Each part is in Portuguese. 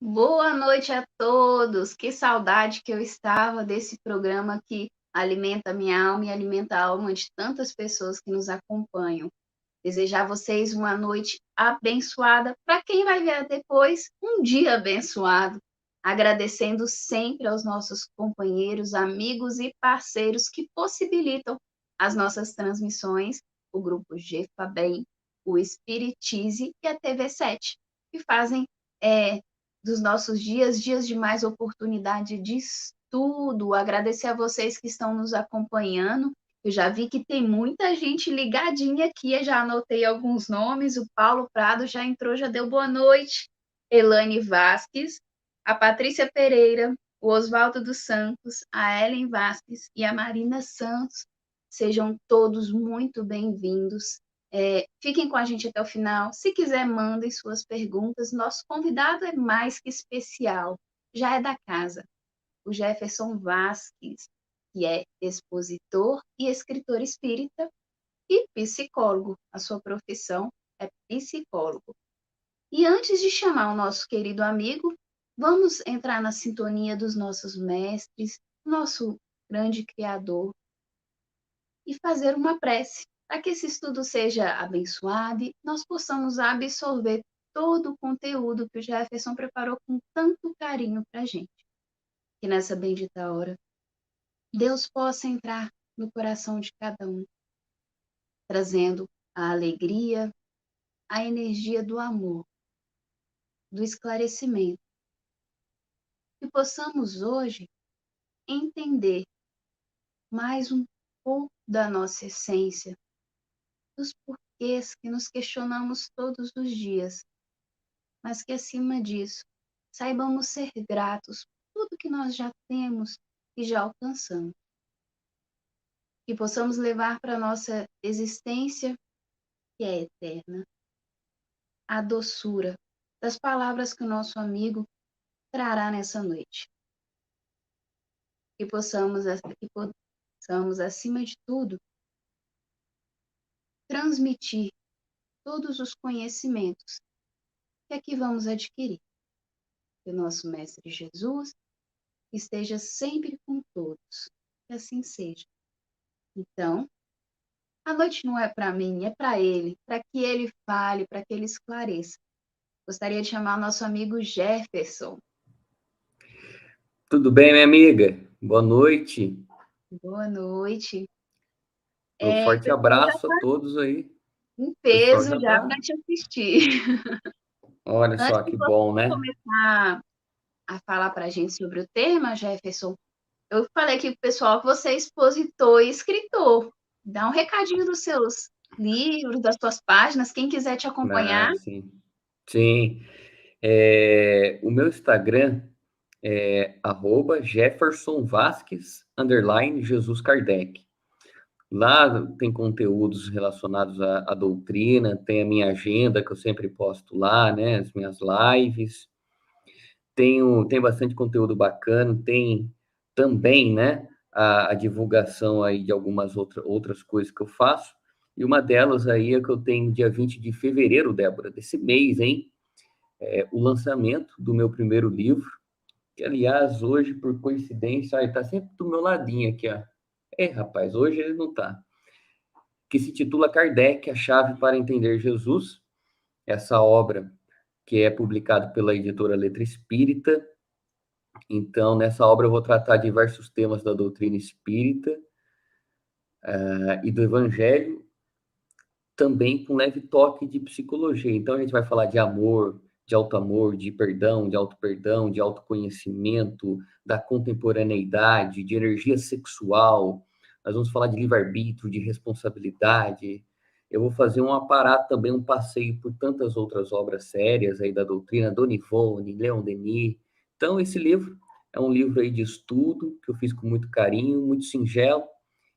Boa noite a todos. Que saudade que eu estava desse programa que alimenta minha alma e alimenta a alma de tantas pessoas que nos acompanham. Desejar a vocês uma noite abençoada. Para quem vai ver depois, um dia abençoado. Agradecendo sempre aos nossos companheiros, amigos e parceiros que possibilitam as nossas transmissões, o grupo G Fabem, o Espiritize e a TV7, que fazem dos nossos dias de mais oportunidade de estudo. Agradecer a vocês que estão nos acompanhando. Eu já vi que tem muita gente ligadinha aqui, eu já anotei alguns nomes. O Paulo Prado já entrou, já deu boa noite. Elane Vasques, a Patrícia Pereira, o Oswaldo dos Santos, a Ellen Vasques e a Marina Santos. Sejam todos muito bem-vindos. Fiquem com a gente até o final. Se quiser, mandem suas perguntas. Nosso convidado é mais que especial, já é da casa, o Jefferson Vasques, que é expositor e escritor espírita e psicólogo. A sua profissão é psicólogo. E antes de chamar o nosso querido amigo, vamos entrar na sintonia dos nossos mestres, nosso grande Criador, e fazer uma prece para que esse estudo seja abençoado e nós possamos absorver todo o conteúdo que o Jefferson preparou com tanto carinho para a gente. Que nessa bendita hora, Deus possa entrar no coração de cada um, trazendo a alegria, a energia do amor, do esclarecimento. Que possamos hoje entender mais um pouco da nossa essência, dos porquês que nos questionamos todos os dias, mas que, acima disso, saibamos ser gratos por tudo que nós já temos e já alcançamos. Que possamos levar para a nossa existência, que é eterna, a doçura das palavras que o nosso amigo trará nessa noite. Que possamos, acima de tudo, transmitir todos os conhecimentos que aqui vamos adquirir. Que o nosso Mestre Jesus esteja sempre com todos. Que assim seja. Então, a noite não é para mim, é para ele, para que ele fale, para que ele esclareça. Gostaria de chamar o nosso amigo Jefferson. Tudo bem, minha amiga? Boa noite. Boa noite. Um O forte pessoal já abraço a está todos aí. em O pessoal peso já já tá. para te assistir. Olha Antes só de que você bom, né? começar a falar para a gente sobre o tema, Jefferson, eu falei aqui para o pessoal que você é expositor e escritor. Dá um recadinho dos seus livros, das suas páginas, quem quiser te acompanhar. Ah, sim. Sim. O meu Instagram é @JeffersonVasques_Jesus Kardec. Lá tem conteúdos relacionados à doutrina, tem a minha agenda que eu sempre posto lá, né? As minhas lives. Tem bastante conteúdo bacana, tem também, né, a divulgação aí de algumas outras coisas que eu faço, e uma delas aí é que eu tenho dia 20 de fevereiro, Débora, desse mês, hein, o lançamento do meu primeiro livro, que, aliás, hoje, por coincidência, tá sempre do meu ladinho aqui, ó. Rapaz, hoje ele não tá. Que se titula Kardec, a Chave para Entender Jesus, essa obra que é publicada pela editora Letra Espírita. Então, nessa obra eu vou tratar diversos temas da doutrina espírita e do evangelho, também com leve toque de psicologia. Então, a gente vai falar de amor, de perdão, de auto-perdão, de autoconhecimento, da contemporaneidade, de energia sexual. Nós vamos falar de livre-arbítrio, de responsabilidade. Eu vou fazer um aparato também, um passeio por tantas outras obras sérias aí da doutrina, Dona Ivone, Leon Denis. Então, esse livro é um livro aí de estudo, que eu fiz com muito carinho, muito singelo,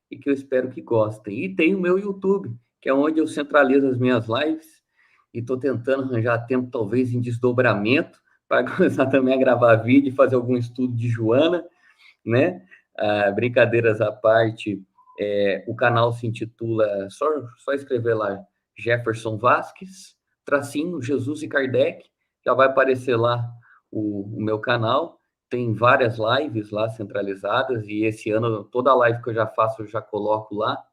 e que eu espero que gostem. E tem o meu YouTube, que é onde eu centralizo as minhas lives, e estou tentando arranjar tempo, talvez, em desdobramento, para começar também a gravar vídeo e fazer algum estudo de Joana, né? Brincadeiras à parte, o canal se intitula, só escrever lá, Jefferson Vasques, tracinho, Jesus e Kardec, já vai aparecer lá o meu canal, tem várias lives lá centralizadas, e esse ano toda live que eu já faço eu já coloco lá,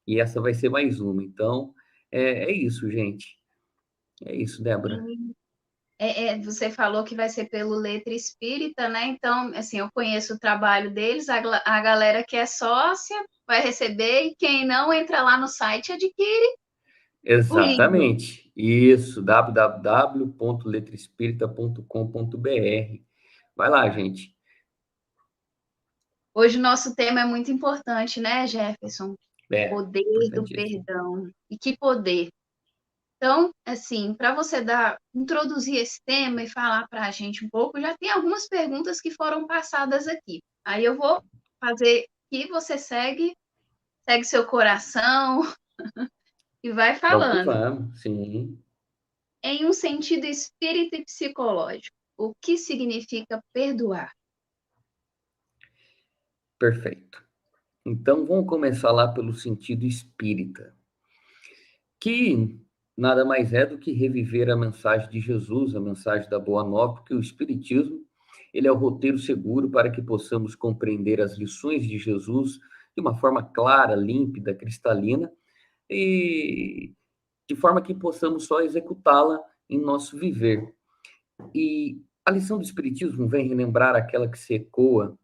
e essa vai ser mais uma. Então, é isso, gente. É isso, Débora. Você falou que vai ser pelo Letra Espírita, né? Então, assim, eu conheço o trabalho deles, a galera que é sócia vai receber, e quem não entra lá no site adquire o livro. Exatamente. Isso, www.letraespírita.com.br. Vai lá, gente. Hoje o nosso tema é muito importante, né, Jefferson? É, Poder do importantíssimo. perdão. E que poder! Então, assim, para você introduzir esse tema e falar para a gente um pouco, já tem algumas perguntas que foram passadas aqui. Aí eu vou fazer que você segue seu coração e vai Vamos que falando. vamos, sim. Em um sentido espírita e psicológico, o que significa perdoar? Perfeito. Então, vamos começar lá pelo sentido espírita, que nada mais é do que reviver a mensagem de Jesus, a mensagem da Boa Nova, porque o Espiritismo, ele é o roteiro seguro para que possamos compreender as lições de Jesus de uma forma clara, límpida, cristalina, e de forma que possamos só executá-la em nosso viver. E a lição do Espiritismo vem relembrar aquela que se ecoa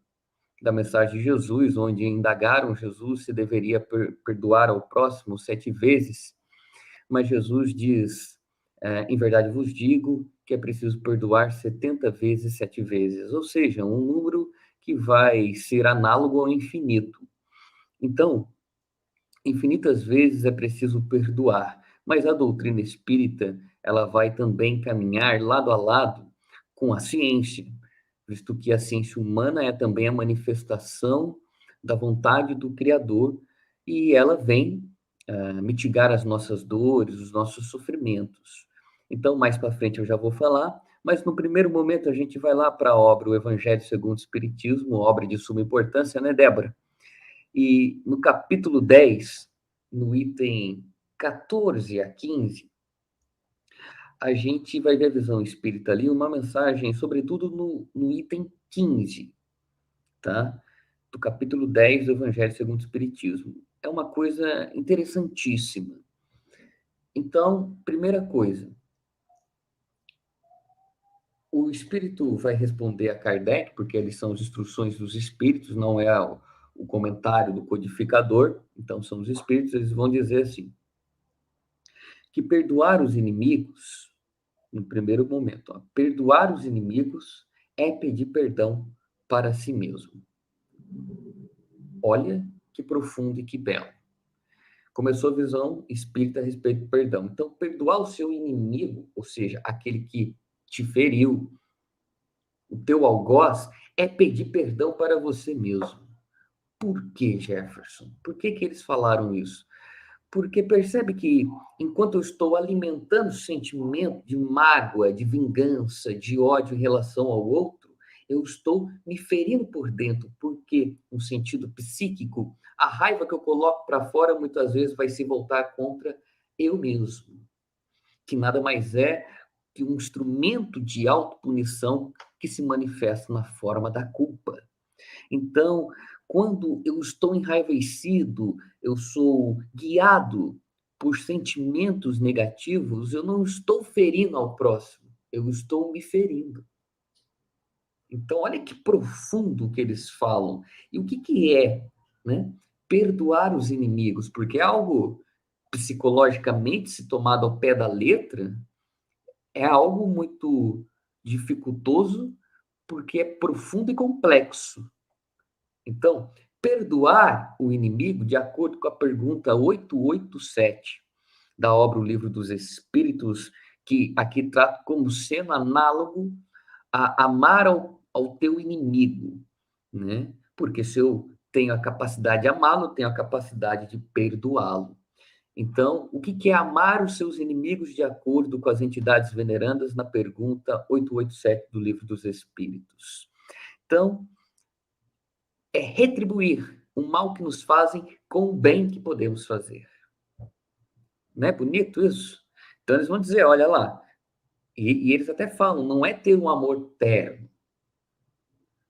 da mensagem de Jesus, onde indagaram Jesus se deveria perdoar ao próximo 7 vezes, mas Jesus diz, em verdade vos digo que é preciso perdoar 70 vezes 7 vezes, ou seja, um número que vai ser análogo ao infinito. Então, infinitas vezes é preciso perdoar, mas a doutrina espírita, ela vai também caminhar lado a lado com a ciência, visto que a ciência humana é também a manifestação da vontade do Criador, e ela vem mitigar as nossas dores, os nossos sofrimentos. Então, mais para frente eu já vou falar, mas no primeiro momento a gente vai lá para a obra O Evangelho segundo o Espiritismo, obra de suma importância, né, Débora? E no capítulo 10, no item 14 a 15, a gente vai ver a visão espírita ali, uma mensagem, sobretudo no item 15, tá? Do capítulo 10 do Evangelho segundo o Espiritismo. É uma coisa interessantíssima. Então, primeira coisa, o espírito vai responder a Kardec, porque eles são as instruções dos espíritos, não é o comentário do codificador, então são os espíritos, eles vão dizer assim, que perdoar os inimigos, no primeiro momento, ó, perdoar os inimigos é pedir perdão para si mesmo. Olha que profundo e que belo. Começou a visão espírita a respeito do perdão. Então, perdoar o seu inimigo, ou seja, aquele que te feriu, o teu algoz, é pedir perdão para você mesmo. Por que, Jefferson? Por que eles falaram isso? Porque percebe que enquanto eu estou alimentando o sentimento de mágoa, de vingança, de ódio em relação ao outro, eu estou me ferindo por dentro, porque no sentido psíquico, a raiva que eu coloco para fora muitas vezes vai se voltar contra eu mesmo, que nada mais é que um instrumento de autopunição que se manifesta na forma da culpa. Então, quando eu estou enraivecido, eu sou guiado por sentimentos negativos, eu não estou ferindo ao próximo, eu estou me ferindo. Então, olha que profundo que eles falam. E o que é, né? Perdoar os inimigos, porque é algo psicologicamente, se tomado ao pé da letra, é algo muito dificultoso, porque é profundo e complexo. Então, perdoar o inimigo, de acordo com a pergunta 887 da obra O Livro dos Espíritos, que aqui trata como sendo análogo a amar ao teu inimigo, né? Porque se eu tenho a capacidade de amá-lo, eu tenho a capacidade de perdoá-lo. Então, o que é amar os seus inimigos de acordo com as entidades venerandas na pergunta 887 do Livro dos Espíritos? Então, é retribuir o mal que nos fazem com o bem que podemos fazer. Não é bonito isso? Então eles vão dizer, olha lá, E eles até falam, não é ter um amor terno,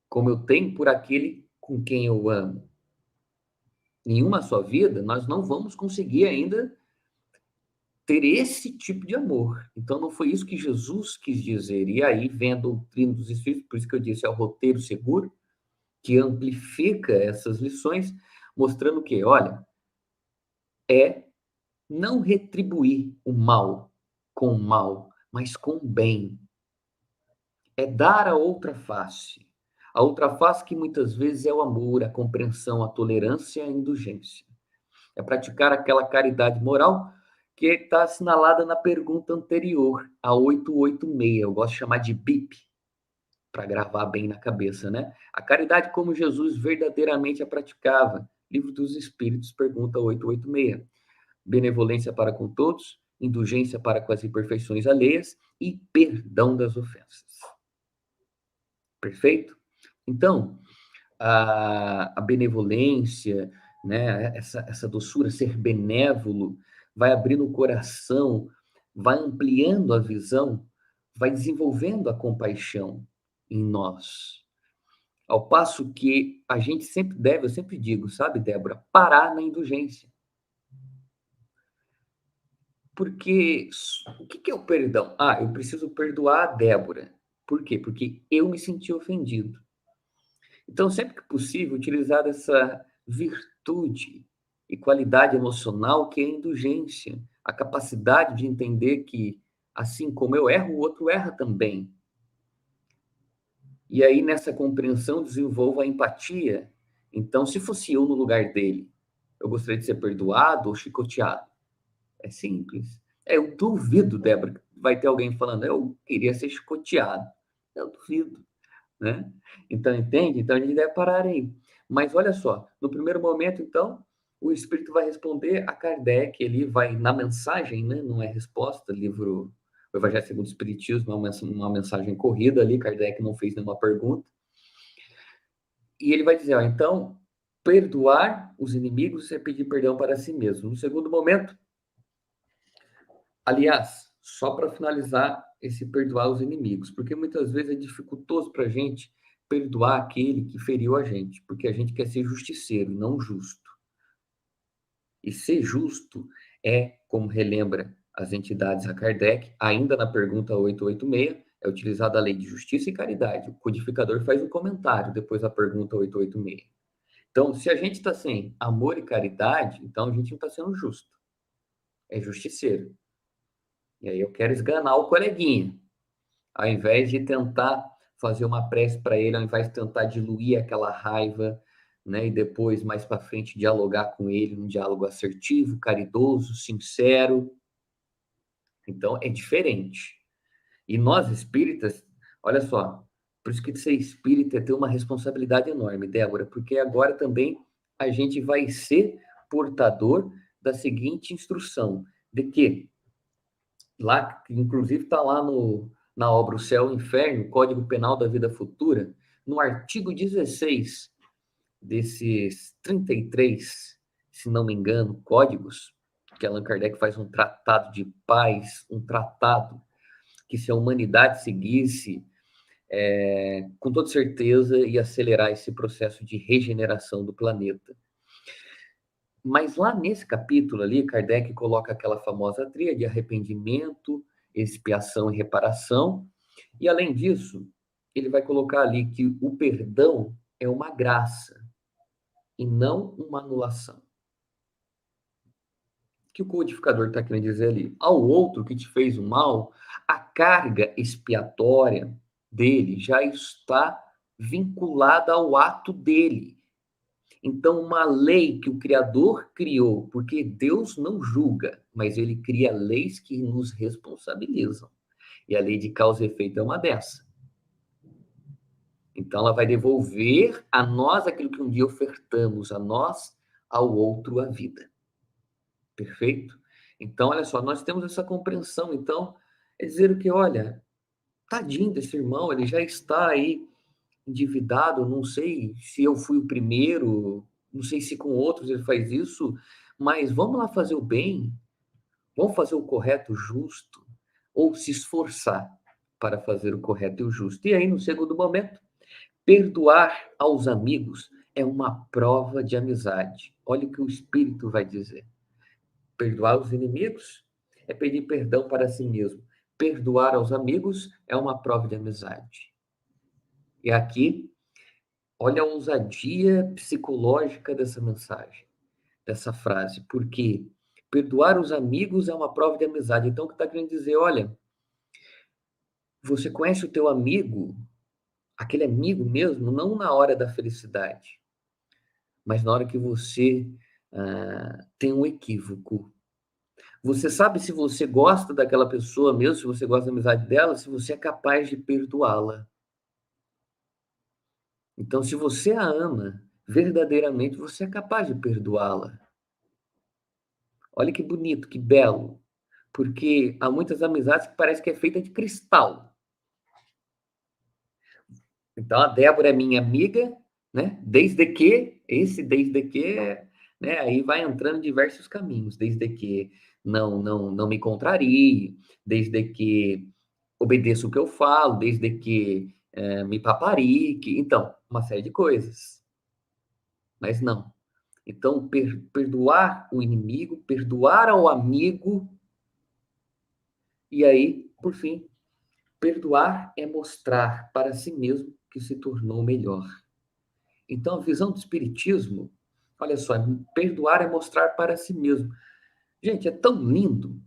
como eu tenho por aquele com quem eu amo. Em uma só vida, nós não vamos conseguir ainda ter esse tipo de amor. Então, não foi isso que Jesus quis dizer. E aí vem a doutrina dos Espíritos, por isso que eu disse, é o roteiro seguro, que amplifica essas lições, mostrando que, olha, é não retribuir o mal com o mal, mas com o bem. É dar a outra face. A outra face que muitas vezes é o amor, a compreensão, a tolerância e a indulgência. É praticar aquela caridade moral que está assinalada na pergunta anterior, a 886. Eu gosto de chamar de BIP, para gravar bem na cabeça, né? A caridade como Jesus verdadeiramente a praticava. Livro dos Espíritos, pergunta 886. Benevolência para com todos, indulgência para com as imperfeições alheias e perdão das ofensas. Perfeito? Então, a benevolência, né, essa doçura, ser benévolo, vai abrindo o coração, vai ampliando a visão, vai desenvolvendo a compaixão em nós. Ao passo que a gente sempre deve, eu sempre digo, sabe, Débora, parar na indulgência. Porque o que é o perdão? Ah, eu preciso perdoar a Débora. Por quê? Porque eu me senti ofendido. Então, sempre que possível, utilizar essa virtude e qualidade emocional que é a indulgência, a capacidade de entender que, assim como eu erro, o outro erra também. E aí, nessa compreensão, desenvolvo a empatia. Então, se fosse eu no lugar dele, eu gostaria de ser perdoado ou chicoteado? É simples. Eu duvido, Débora, que vai ter alguém falando, eu queria ser chicoteado. Eu duvido, né? Então, entende? Então, a gente deve parar aí. Mas olha só, no primeiro momento, então, o espírito vai responder a Kardec, ele vai na mensagem, né? Não é resposta, livro o Evangelho segundo o Espiritismo é uma mensagem corrida ali, Kardec não fez nenhuma pergunta. E ele vai dizer, ó, então, perdoar os inimigos é pedir perdão para si mesmo. No segundo momento, aliás, só para finalizar esse perdoar os inimigos, porque muitas vezes é dificultoso para a gente perdoar aquele que feriu a gente, porque a gente quer ser justiceiro, não justo. E ser justo é, como relembra as entidades a Kardec, ainda na pergunta 886, é utilizada a lei de justiça e caridade. O codificador faz um comentário depois da pergunta 886. Então, se a gente está sem amor e caridade, então a gente não está sendo justo. É justiceiro. E aí eu quero esganar o coleguinha. Ao invés de tentar fazer uma prece para ele, ao invés de tentar diluir aquela raiva, né, e depois, mais para frente, dialogar com ele, um diálogo assertivo, caridoso, sincero. Então, é diferente. E nós, espíritas, olha só, por isso que ser espírita é ter uma responsabilidade enorme, Débora, porque agora também a gente vai ser portador da seguinte instrução, de que lá, inclusive está lá na obra O Céu e o Inferno, Código Penal da Vida Futura, no artigo 16 desses 33, se não me engano, códigos, que Allan Kardec faz um tratado de paz, um tratado que se a humanidade seguisse, com toda certeza ia acelerar esse processo de regeneração do planeta. Mas lá nesse capítulo ali, Kardec coloca aquela famosa tríade, arrependimento, expiação e reparação. E além disso, ele vai colocar ali que o perdão é uma graça e não uma anulação. O que o codificador está querendo dizer ali? Ao outro que te fez o mal, a carga expiatória dele já está vinculada ao ato dele. Então, uma lei que o Criador criou, porque Deus não julga, mas ele cria leis que nos responsabilizam. E a lei de causa e efeito é uma dessa. Então, ela vai devolver a nós aquilo que um dia ofertamos, a nós, ao outro, a vida. Perfeito? Então, olha só, nós temos essa compreensão. Então, é dizer o que, olha, tadinho desse irmão, ele já está aí endividado, não sei se eu fui o primeiro, não sei se com outros ele faz isso, mas vamos lá fazer o bem, vamos fazer o correto, o justo, ou se esforçar para fazer o correto e o justo. E aí, no segundo momento, perdoar aos amigos é uma prova de amizade. Olha o que o Espírito vai dizer. Perdoar os inimigos é pedir perdão para si mesmo. Perdoar aos amigos é uma prova de amizade. E aqui, olha a ousadia psicológica dessa mensagem, dessa frase, porque perdoar os amigos é uma prova de amizade. Então, o que está querendo dizer? Olha, você conhece o teu amigo, aquele amigo mesmo, não na hora da felicidade, mas na hora que você tem um equívoco. Você sabe se você gosta daquela pessoa mesmo, se você gosta da amizade dela, se você é capaz de perdoá-la. Então, se você a ama verdadeiramente, você é capaz de perdoá-la. Olha que bonito, que belo. Porque há muitas amizades que parece que é feita de cristal. Então, a Débora é minha amiga, né? Desde que, né? Aí vai entrando em diversos caminhos. Desde que não me contrarie, desde que obedeça o que eu falo, desde que me paparique. Então, uma série de coisas. Mas não. Então, perdoar o inimigo, perdoar ao amigo, e aí, por fim, perdoar é mostrar para si mesmo que se tornou melhor. Então, a visão do Espiritismo, olha só, perdoar é mostrar para si mesmo. Gente, é tão lindo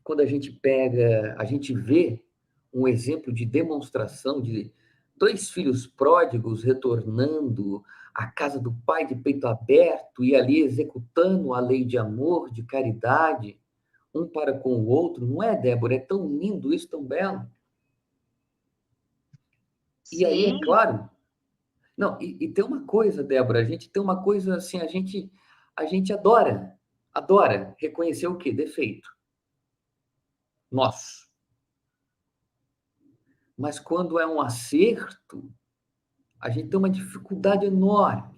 quando a gente vê um exemplo de demonstração de dois filhos pródigos retornando à casa do pai de peito aberto e ali executando a lei de amor, de caridade, um para com o outro. Não é, Débora? É tão lindo isso, tão belo. E aí, é Sim, claro, não, e tem uma coisa, Débora, a gente tem uma coisa assim, a gente adora reconhecer o quê? Defeito. Nosso. Mas quando é um acerto, a gente tem uma dificuldade enorme.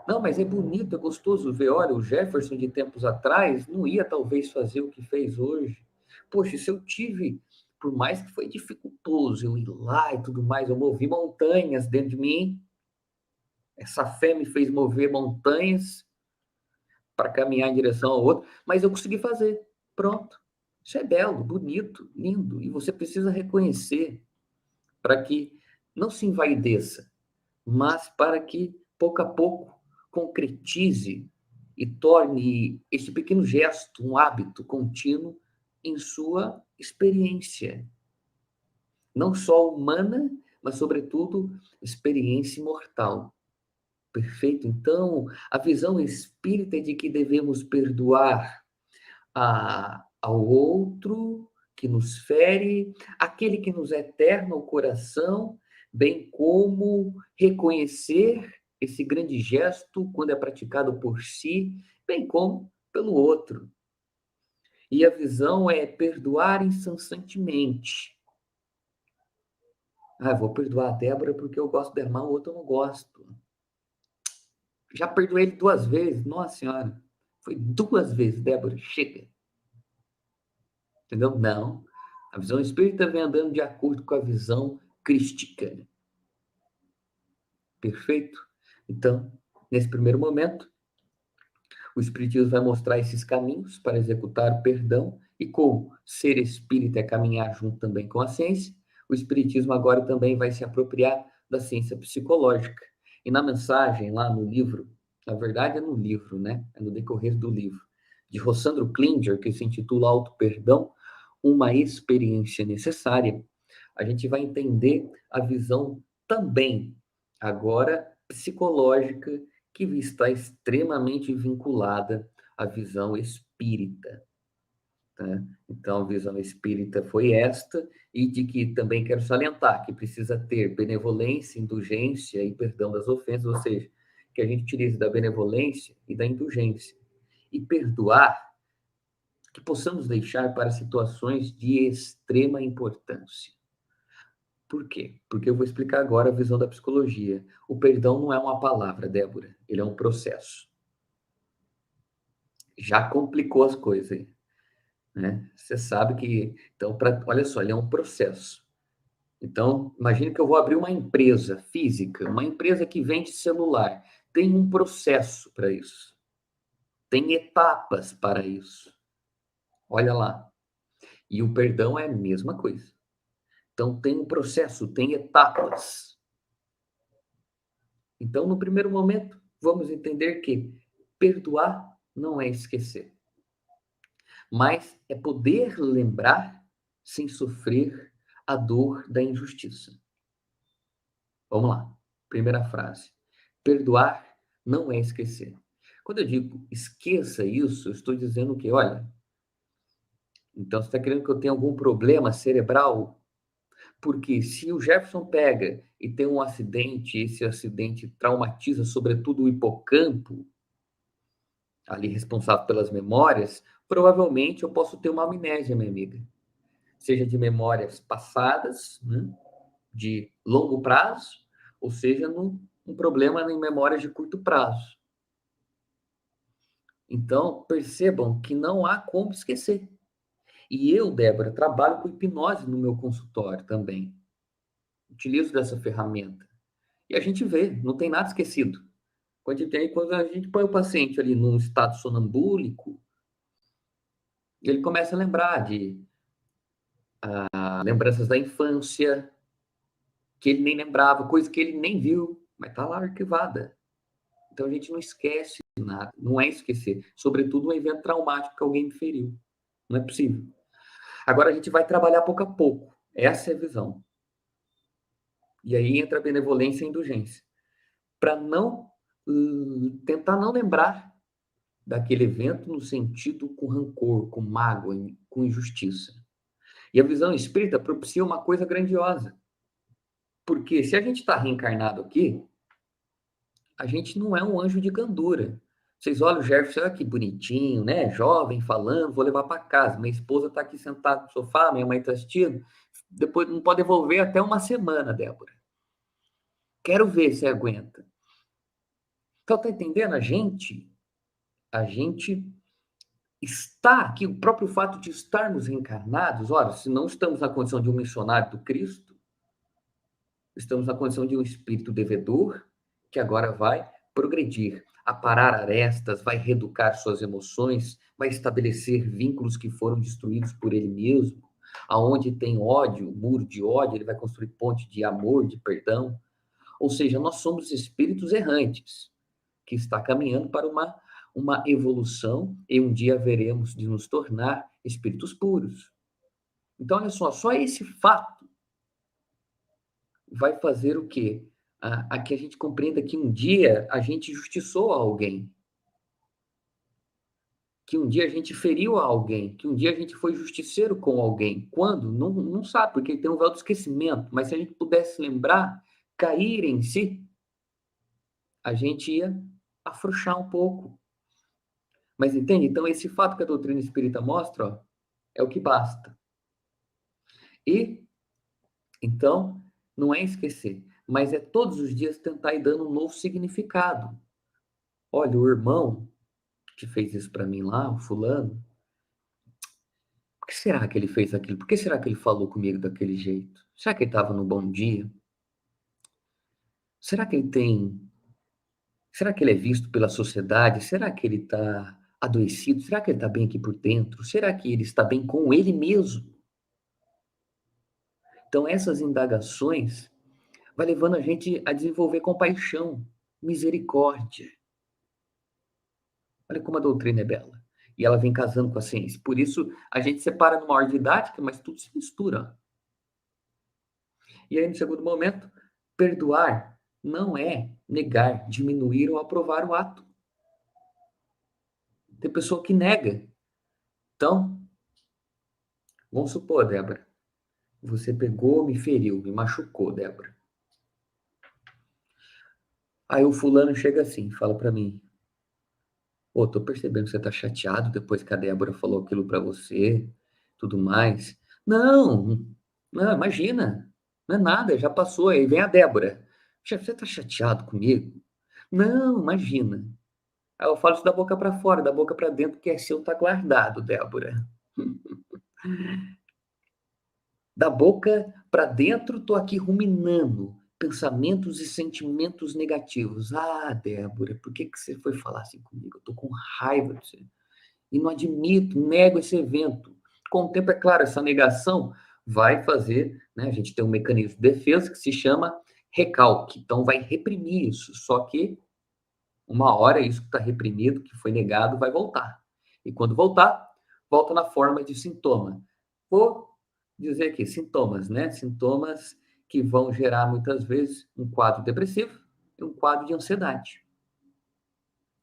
Não, mas é bonito, é gostoso ver. Olha, o Jefferson de tempos atrás não ia talvez fazer o que fez hoje. Poxa, se eu tive, por mais que foi dificultoso eu ir lá e tudo mais, eu movi montanhas dentro de mim. Essa fé me fez mover montanhas para caminhar em direção ao outro, mas eu consegui fazer. Pronto. Isso é belo, bonito, lindo. E você precisa reconhecer para que não se envaideça, mas para que, pouco a pouco, concretize e torne este pequeno gesto um hábito contínuo em sua experiência, não só humana, mas, sobretudo, experiência imortal. Perfeito? Então, a visão espírita é de que devemos perdoar ao outro que nos fere, aquele que nos é terno ao coração, bem como reconhecer esse grande gesto quando é praticado por si, bem como pelo outro. E a visão é perdoar incessantemente. Ah, vou perdoar a Débora porque eu gosto dela, o outro eu não gosto. Já perdoei ele 2 vezes, nossa senhora. Foi 2 vezes, Débora, chega. Entendeu? Não. A visão espírita vem andando de acordo com a visão crística. Perfeito? Então, nesse primeiro momento, o Espiritismo vai mostrar esses caminhos para executar o perdão e como ser espírita é caminhar junto também com a ciência, o Espiritismo agora também vai se apropriar da ciência psicológica. E na mensagem, lá no livro, na verdade é no livro, né? É no decorrer do livro, de Rossandro Klinger, que se intitula Auto-Perdão, uma experiência necessária, a gente vai entender a visão também, agora psicológica, que está extremamente vinculada à visão espírita. Tá? Então, a visão espírita foi esta, e de que também quero salientar que precisa ter benevolência, indulgência e perdão das ofensas, ou seja, que a gente utilize da benevolência e da indulgência. E perdoar, que possamos deixar para situações de extrema importância. Por quê? Porque eu vou explicar agora a visão da psicologia. O perdão não é uma palavra, Débora, ele é um processo. Já complicou as coisas aí. né? Você sabe que, então, olha só, ele é um processo. Então, imagine que eu vou abrir uma empresa física, uma empresa que vende celular. Tem um processo para isso. Tem etapas para isso. Olha lá. E o perdão é a mesma coisa. Então, tem um processo, tem etapas. Então, no primeiro momento, vamos entender que perdoar não é esquecer, mas é poder lembrar sem sofrer a dor da injustiça. Vamos lá. Primeira frase. Perdoar não é esquecer. Quando eu digo esqueça isso, eu estou dizendo que, olha, então você está querendo que eu tenha algum problema cerebral? Porque se o Jefferson pega e tem um acidente, esse acidente traumatiza sobretudo o hipocampo, ali responsável pelas memórias, provavelmente eu posso ter uma amnésia, minha amiga. Seja de memórias passadas, né, de longo prazo, ou seja, um problema em memórias de curto prazo. Então, percebam que não há como esquecer. E eu, Débora, trabalho com hipnose no meu consultório também. Utilizo dessa ferramenta. E a gente vê, não tem nada esquecido. Quando a gente põe o paciente ali num estado sonambúlico, ele começa a lembrar de lembranças da infância, que ele nem lembrava, coisa que ele nem viu, mas está lá arquivada. Então a gente não esquece nada, não é esquecer. Sobretudo um evento traumático que alguém me feriu. Não é possível. Agora a gente vai trabalhar pouco a pouco. Essa é a visão. E aí entra a benevolência e a indulgência. Para não tentar não lembrar daquele evento no sentido com rancor, com mágoa, com injustiça. E a visão espírita propicia uma coisa grandiosa. Porque se a gente está reencarnado aqui, a gente não é um anjo de gandura. Vocês olham o Jefferson, olha que bonitinho, né? Jovem, falando, vou levar para casa. Minha esposa está aqui sentada no sofá, minha mãe está assistindo. Depois não pode devolver até uma semana, Débora. Quero ver se aguenta. Então, tá entendendo? A gente está aqui, o próprio fato de estarmos reencarnados, ora, se não estamos na condição de um missionário do Cristo, estamos na condição de um espírito devedor, que agora vai progredir, aparar arestas, vai reeducar suas emoções, vai estabelecer vínculos que foram destruídos por ele mesmo. Aonde tem ódio, muro de ódio, ele vai construir ponte de amor, de perdão. Ou seja, nós somos espíritos errantes, que está caminhando para uma evolução e um dia veremos de nos tornar espíritos puros. Então, olha só esse fato vai fazer o quê? A que a gente compreenda que um dia a gente injustiçou a alguém, que um dia a gente feriu a alguém, que um dia a gente foi justiceiro com alguém. Quando? Não sabe, porque tem um véu do esquecimento, mas se a gente pudesse lembrar, cair em si, a gente ia afrouxar um pouco. Mas entende? Então, esse fato que a doutrina espírita mostra, ó, é o que basta. E, então, não é esquecer, mas é todos os dias tentar ir dando um novo significado. Olha, o irmão que fez isso para mim lá, o fulano, por que será que ele fez aquilo? Por que será que ele falou comigo daquele jeito? Será que ele estava no bom dia? Será que ele tem... Será que ele é visto pela sociedade? Será que ele está adoecido? Será que ele está bem aqui por dentro? Será que ele está bem com ele mesmo? Então, essas indagações vai levando a gente a desenvolver compaixão, misericórdia. Olha como a doutrina é bela. E ela vem casando com a ciência. Por isso, a gente separa numa ordem didática, mas tudo se mistura. E aí, no segundo momento, perdoar não é negar, diminuir ou aprovar o ato. Tem pessoa que nega. Então, vamos supor, Débora, você pegou, me feriu, me machucou, Débora. Aí o fulano chega assim, fala para mim: "Pô, tô percebendo que você tá chateado depois que a Débora falou aquilo pra você, tudo mais". Não, não, imagina, não é nada, já passou. Aí vem a Débora: "Chefe, você tá chateado comigo?". "Não, imagina". Aí eu falo isso da boca pra fora, da boca pra dentro, que é seu tá guardado, Débora. Da boca para dentro, tô aqui ruminando pensamentos e sentimentos negativos. Ah, Débora, por que que você foi falar assim comigo? Eu tô com raiva de você. E não admito, nego esse evento. Com o tempo, é claro, essa negação vai fazer, né? A gente tem um mecanismo de defesa que se chama recalque. Então, vai reprimir isso. Só que, uma hora, isso que está reprimido, que foi negado, vai voltar. E quando voltar, volta na forma de sintoma. Vou dizer aqui, sintomas, né? Sintomas que vão gerar, muitas vezes, um quadro depressivo e um quadro de ansiedade.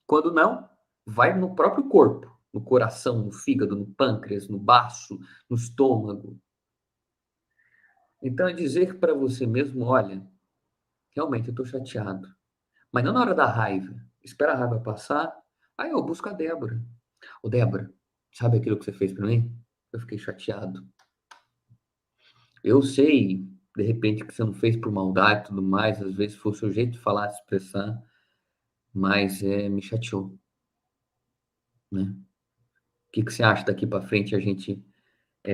Quando não, vai no próprio corpo, no coração, no fígado, no pâncreas, no baço, no estômago. Então, é dizer para você mesmo, olha, realmente eu estou chateado. Mas não na hora da raiva. Espera a raiva passar. Aí eu busco a Débora. Ô, Débora, sabe aquilo que você fez para mim? Eu fiquei chateado. Eu sei, de repente, que você não fez por maldade e tudo mais. Às vezes foi o seu jeito de falar, de expressar. Mas me chateou, né? O que que você acha daqui para frente a gente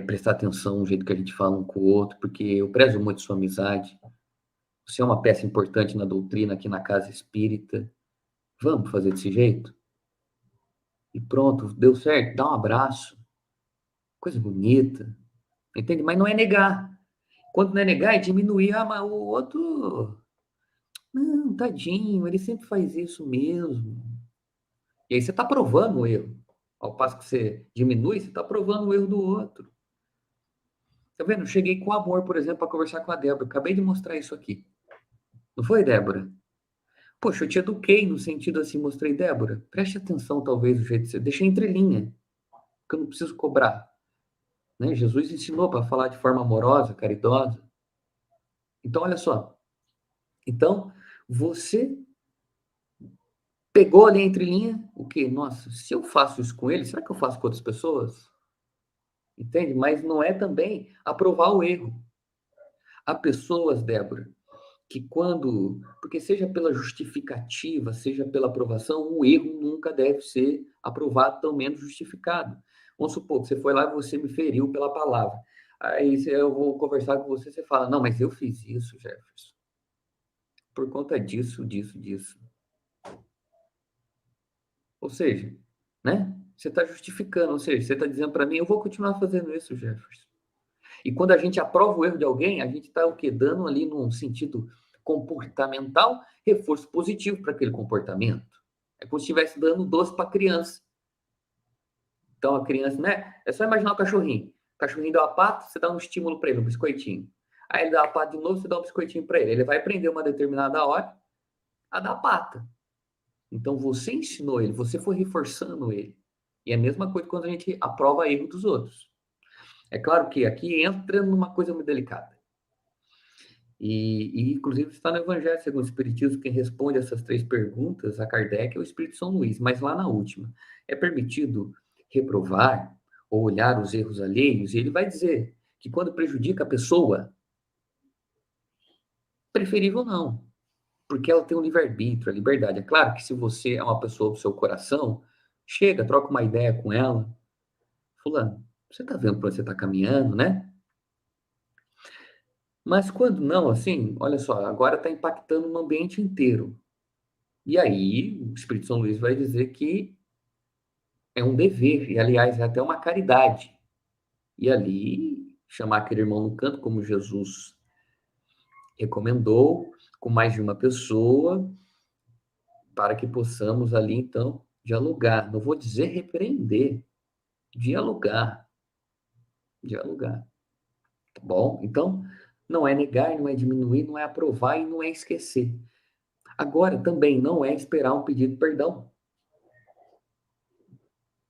prestar atenção no jeito que a gente fala um com o outro, porque eu prezo muito sua amizade. Você é uma peça importante na doutrina aqui na Casa Espírita. Vamos fazer desse jeito? E pronto, deu certo, dá um abraço. Coisa bonita, entende? Mas não é negar. Quando não é negar, é diminuir. Ah, mas o outro. Não, tadinho, ele sempre faz isso mesmo. E aí você está provando o erro. Ao passo que você diminui, você está provando o erro do outro. Tá vendo? Cheguei com amor, por exemplo, para conversar com a Débora. Acabei de mostrar isso aqui. Não foi, Débora? Poxa, eu te eduquei no sentido assim, mostrei, Débora, preste atenção, talvez, do jeito que você. Deixa entre linha, porque eu não preciso cobrar. Né? Jesus ensinou para falar de forma amorosa, caridosa. Então, olha só. Então, você pegou ali entre linha o quê? Nossa, se eu faço isso com ele, será que eu faço com outras pessoas? Entende? Mas não é também aprovar o erro. Há pessoas, Débora, que quando, porque seja pela justificativa, seja pela aprovação, o erro nunca deve ser aprovado, tão menos justificado. Vamos supor que você foi lá e você me feriu pela palavra. Aí eu vou conversar com você, você fala, não, mas eu fiz isso, Jefferson, por conta disso, disso, disso. Ou seja, né? Você está justificando, ou seja, você está dizendo para mim, eu vou continuar fazendo isso, Jefferson. E quando a gente aprova o erro de alguém, a gente está o quê? Dando ali num sentido comportamental, reforço positivo para aquele comportamento. É como se estivesse dando doce para a criança. Então a criança, né? É só imaginar o cachorrinho. O cachorrinho dá uma pata, você dá um estímulo para ele, um biscoitinho. Aí ele dá uma pata de novo, você dá um biscoitinho para ele. Ele vai aprender uma determinada hora a dar pata. Então você ensinou ele, você foi reforçando ele. E é a mesma coisa quando a gente aprova erro dos outros. É claro que aqui entra numa coisa muito delicada. Inclusive, está no Evangelho segundo o Espiritismo, quem responde essas três perguntas a Kardec é o Espírito São Luís, mas lá na última, é permitido reprovar ou olhar os erros alheios? E ele vai dizer que quando prejudica a pessoa, preferível não, porque ela tem o livre-arbítrio, a liberdade. É claro que se você é uma pessoa do seu coração, chega, troca uma ideia com ela, fulano, você está vendo para onde você está caminhando, né? Mas quando não, assim, olha só, agora está impactando no ambiente inteiro. E aí, o Espírito São Luís vai dizer que é um dever, e aliás, é até uma caridade. E ali, chamar aquele irmão no canto, como Jesus recomendou, com mais de uma pessoa, para que possamos ali, então, dialogar. Não vou dizer repreender, dialogar. Dialogar. Tá bom? Então, não é negar, não é diminuir, não é aprovar e não é esquecer. Agora, também não é esperar um pedido de perdão.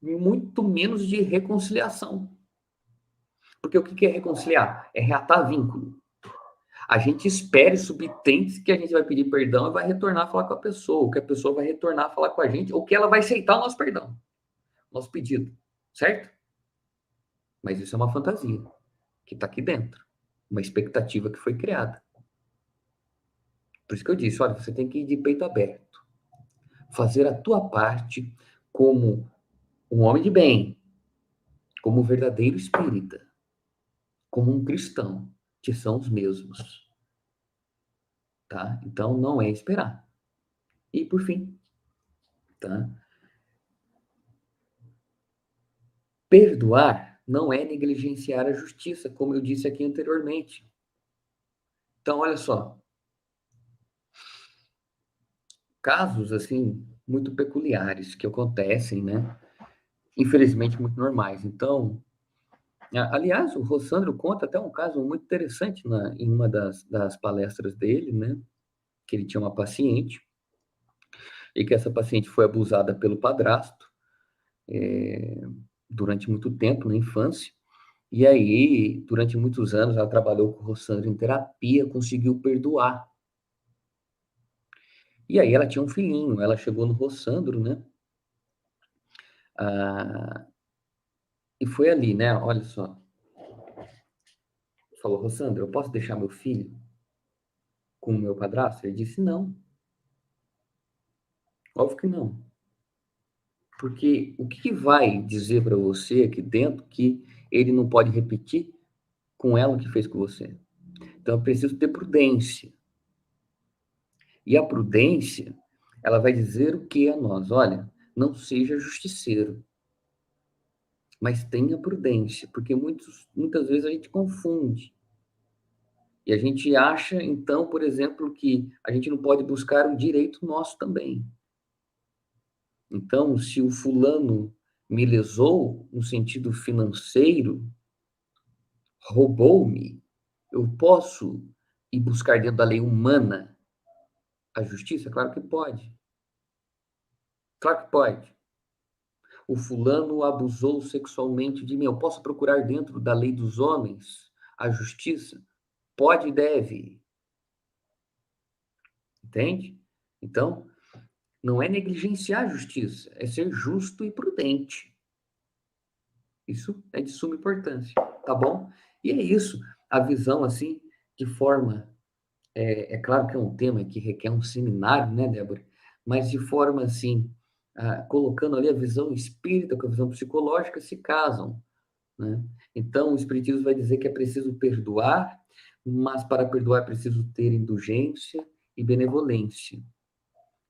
Muito menos de reconciliação. Porque o que é reconciliar? É reatar vínculo. A gente espera e subtende que a gente vai pedir perdão e vai retornar a falar com a pessoa, ou que a pessoa vai retornar a falar com a gente, ou que ela vai aceitar o nosso perdão, nosso pedido, certo? Mas isso é uma fantasia que está aqui dentro, uma expectativa que foi criada. Por isso que eu disse, olha, você tem que ir de peito aberto, fazer a tua parte como um homem de bem, como um verdadeiro espírita. como um cristão, que são os mesmos, tá? Então, não é esperar. E, por fim, tá? Perdoar não é negligenciar a justiça, como eu disse aqui anteriormente. Então, olha só, casos, assim, muito peculiares que acontecem, né? Infelizmente, muito normais. Então, aliás, o Rossandro conta até um caso muito interessante em uma das palestras dele, né? Que ele tinha uma paciente e que essa paciente foi abusada pelo padrasto durante muito tempo, na infância. E aí, durante muitos anos, ela trabalhou com o Rossandro em terapia, conseguiu perdoar. E aí ela tinha um filhinho, ela chegou no Rossandro, né? Ah, e foi ali, né? Olha só. Falou, Rossandro, eu posso deixar meu filho com o meu padrasto? Ele disse, não. Óbvio que não. Porque o que vai dizer para você aqui dentro que ele não pode repetir com ela o que fez com você? Então, eu preciso ter prudência. E a prudência, ela vai dizer o que a nós? Olha, não seja justiceiro, mas tenha prudência, porque muitas vezes a gente confunde. E a gente acha, então, por exemplo, que a gente não pode buscar um direito nosso também. Então, se o fulano me lesou no sentido financeiro, roubou-me, eu posso ir buscar dentro da lei humana a justiça? Claro que pode. Claro que pode. O fulano abusou sexualmente de mim. Eu posso procurar dentro da lei dos homens a justiça? Pode e deve. Entende? Então, não é negligenciar a justiça, é ser justo e prudente. Isso é de suma importância, tá bom? E é isso, a visão, assim, de forma. É claro que é um tema que requer um seminário, né, Débora? Mas de forma, assim, colocando ali a visão espírita com a visão psicológica, se casam, né? Então, o Espiritismo vai dizer que é preciso perdoar, mas para perdoar é preciso ter indulgência e benevolência,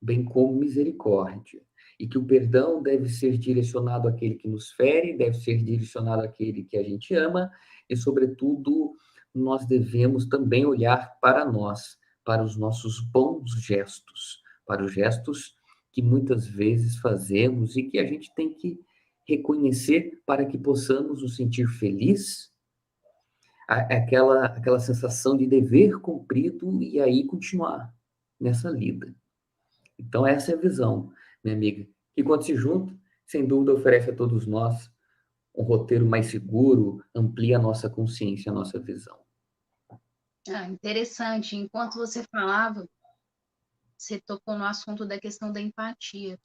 bem como misericórdia. E que o perdão deve ser direcionado àquele que nos fere, deve ser direcionado àquele que a gente ama, e, sobretudo, nós devemos também olhar para nós, para os nossos bons gestos, para os gestos que muitas vezes fazemos e que a gente tem que reconhecer para que possamos nos sentir feliz, aquela sensação de dever cumprido e aí continuar nessa lida. Então, essa é a visão, minha amiga, que quando se junta, sem dúvida oferece a todos nós um roteiro mais seguro, amplia a nossa consciência, a nossa visão. Interessante. Enquanto você falava, você tocou no assunto da questão da empatia.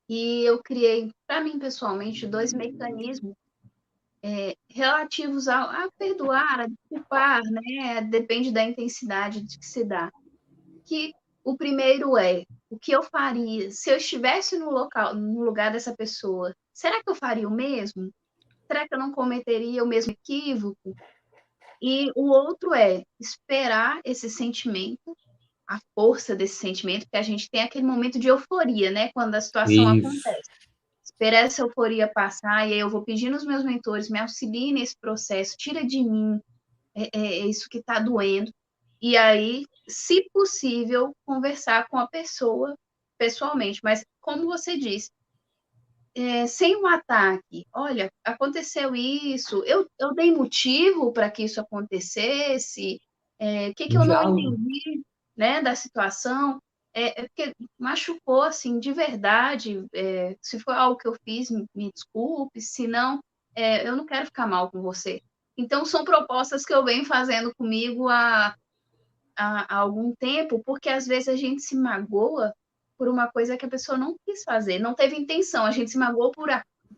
E eu criei, para mim pessoalmente, dois mecanismos relativos a perdoar, a desculpar, né? Depende da intensidade de que se dá. Que o primeiro é o que eu faria se eu estivesse no lugar dessa pessoa. Será que eu faria o mesmo? Será que eu não cometeria o mesmo equívoco? E o outro é esperar esse sentimento, a força desse sentimento, porque a gente tem aquele momento de euforia, né? Quando a situação Isso, acontece. Esperar essa euforia passar, e aí eu vou pedir nos meus mentores, me auxiliem nesse processo, tira de mim isso que está doendo. E aí, se possível, conversar com a pessoa pessoalmente. Mas, como você disse, sem um ataque, olha, aconteceu isso, eu dei motivo para que isso acontecesse, o que um eu não diálogo. entendi, né, da situação, porque machucou, assim, de verdade, se for algo que eu fiz, me desculpe, se não, eu não quero ficar mal com você. Então, são propostas que eu venho fazendo comigo há algum tempo, porque às vezes a gente se magoa por uma coisa que a pessoa não quis fazer, não teve intenção, a gente se magoou por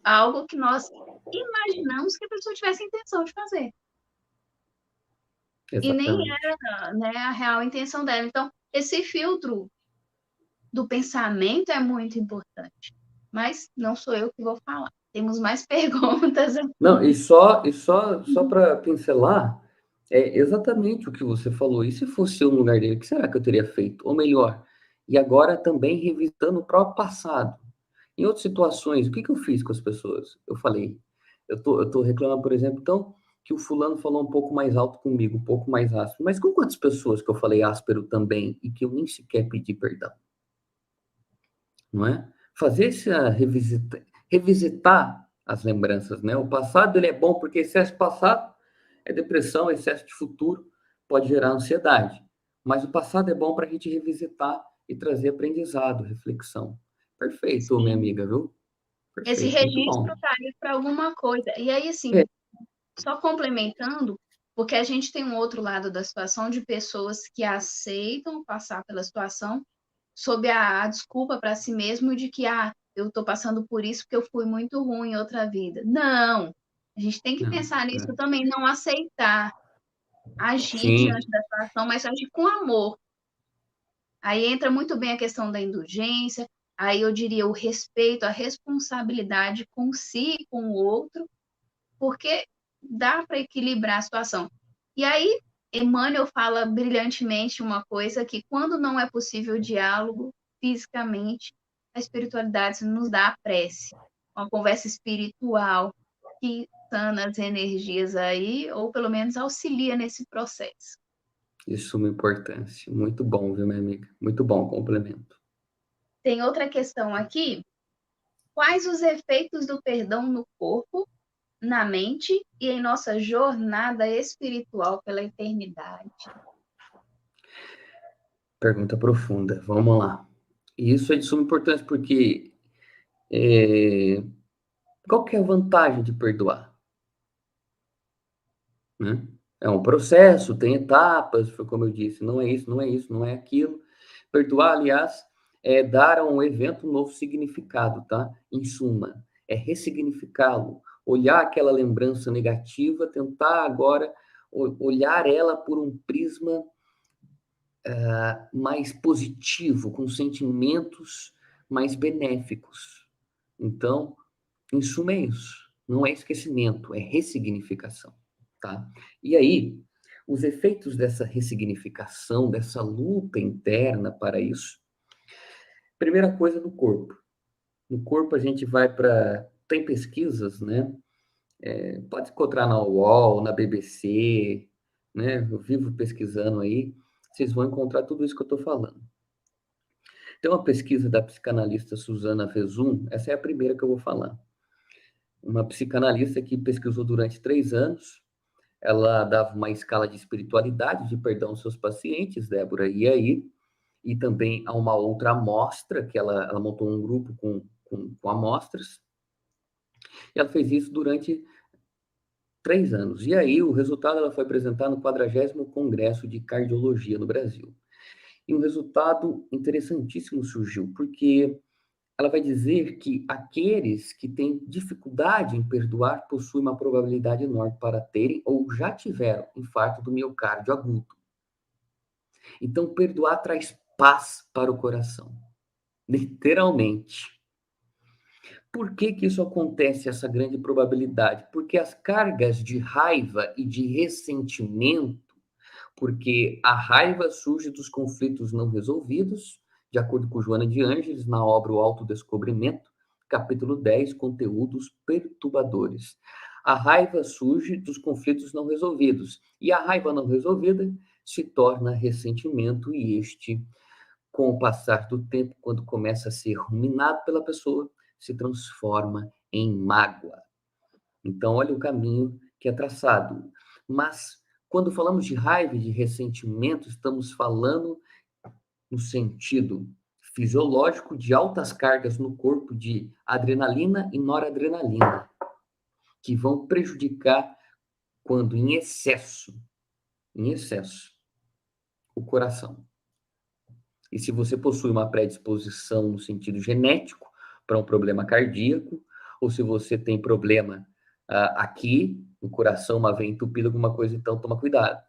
algo que nós imaginamos que a pessoa tivesse intenção de fazer. E nem Exatamente. era, né, a real intenção dela. Então, esse filtro do pensamento é muito importante. Mas não sou eu que vou falar. Temos mais perguntas Não, aqui. só para pincelar, é exatamente o que você falou. E se fosse eu no lugar dele, o que será que eu teria feito? Ou melhor, e agora também revisando o próprio passado. Em outras situações, o que que eu fiz com as pessoas? Eu falei, eu tô reclamando, por exemplo, então, que o fulano falou um pouco mais alto comigo, um pouco mais áspero. Mas com quantas pessoas que eu falei áspero também e que eu nem sequer pedi perdão, não é? Fazer essa revisitar as lembranças, né? O passado ele é bom porque excesso passado é depressão, excesso de futuro pode gerar ansiedade. Mas o passado é bom para a gente revisitar e trazer aprendizado, reflexão. Perfeito, minha Sim, amiga, viu? esse Perfeito, muito registro bom. está aí para alguma coisa. E aí, É, assim, só complementando, porque a gente tem um outro lado da situação de pessoas que aceitam passar pela situação sob a desculpa para si mesmo de que, eu estou passando por isso porque eu fui muito ruim em outra vida. Não! A gente tem que não, pensar nisso é. também, não aceitar, agir diante Sim, da situação, mas agir com amor. Aí entra muito bem a questão da indulgência, aí eu diria o respeito, a responsabilidade com si e com o outro, porque dá para equilibrar a situação. E aí, Emmanuel fala brilhantemente uma coisa que quando não é possível o diálogo fisicamente, a espiritualidade nos dá a prece, uma conversa espiritual que sana as energias aí, ou pelo menos auxilia nesse processo. de suma importância. Muito bom, viu, minha amiga? Muito bom o complemento. Tem outra questão aqui. Quais os efeitos do perdão no corpo, na mente e em nossa jornada espiritual pela eternidade? Pergunta profunda. Vamos lá. E isso é de suma importância porque é, qual que é a vantagem de perdoar, né? É um processo, tem etapas, foi como eu disse, não é isso, não é isso, não é aquilo. Perdoar, aliás, é dar a um evento um novo significado, tá? Em suma, é ressignificá-lo, olhar aquela lembrança negativa, tentar agora olhar ela por um prisma mais positivo, com sentimentos mais benéficos. Então, em suma, é isso. Não é esquecimento, é ressignificação, tá? E aí, os efeitos dessa ressignificação, dessa luta interna para isso, primeira coisa no corpo. No corpo a gente vai para. Tem pesquisas, né? Pode encontrar na UOL, na BBC, né? Eu vivo pesquisando aí. Vocês vão encontrar tudo isso que eu estou falando. Tem uma pesquisa da psicanalista Susana Vezum, essa é a primeira que eu vou falar. Uma psicanalista que pesquisou durante 3 anos. Ela dava uma escala de espiritualidade, de perdão aos seus pacientes, Débora, e aí, e também a uma outra amostra, que ela montou um grupo com amostras, e ela fez isso durante 3 anos. E aí, o resultado ela foi apresentar no 40º Congresso de Cardiologia no Brasil. E um resultado interessantíssimo surgiu, porque ela vai dizer que aqueles que têm dificuldade em perdoar possuem uma probabilidade enorme para terem ou já tiveram infarto do miocárdio agudo. Então, perdoar traz paz para o coração, literalmente. Por que que isso acontece, essa grande probabilidade? Porque as cargas de raiva e de ressentimento, porque a raiva surge dos conflitos não resolvidos, de acordo com Joana de Ângeles, na obra O Autodescobrimento, capítulo 10, conteúdos perturbadores. A raiva surge dos conflitos não resolvidos, e a raiva não resolvida se torna ressentimento, e este, com o passar do tempo, quando começa a ser ruminado pela pessoa, se transforma em mágoa. Então, olha o caminho que é traçado. Mas, quando falamos de raiva e de ressentimento, estamos falando no sentido fisiológico de altas cargas no corpo de adrenalina e noradrenalina, que vão prejudicar, quando em excesso, o coração. E se você possui uma predisposição no sentido genético para um problema cardíaco, ou se você tem problema aqui no coração, uma veia entupida, alguma coisa, então toma cuidado.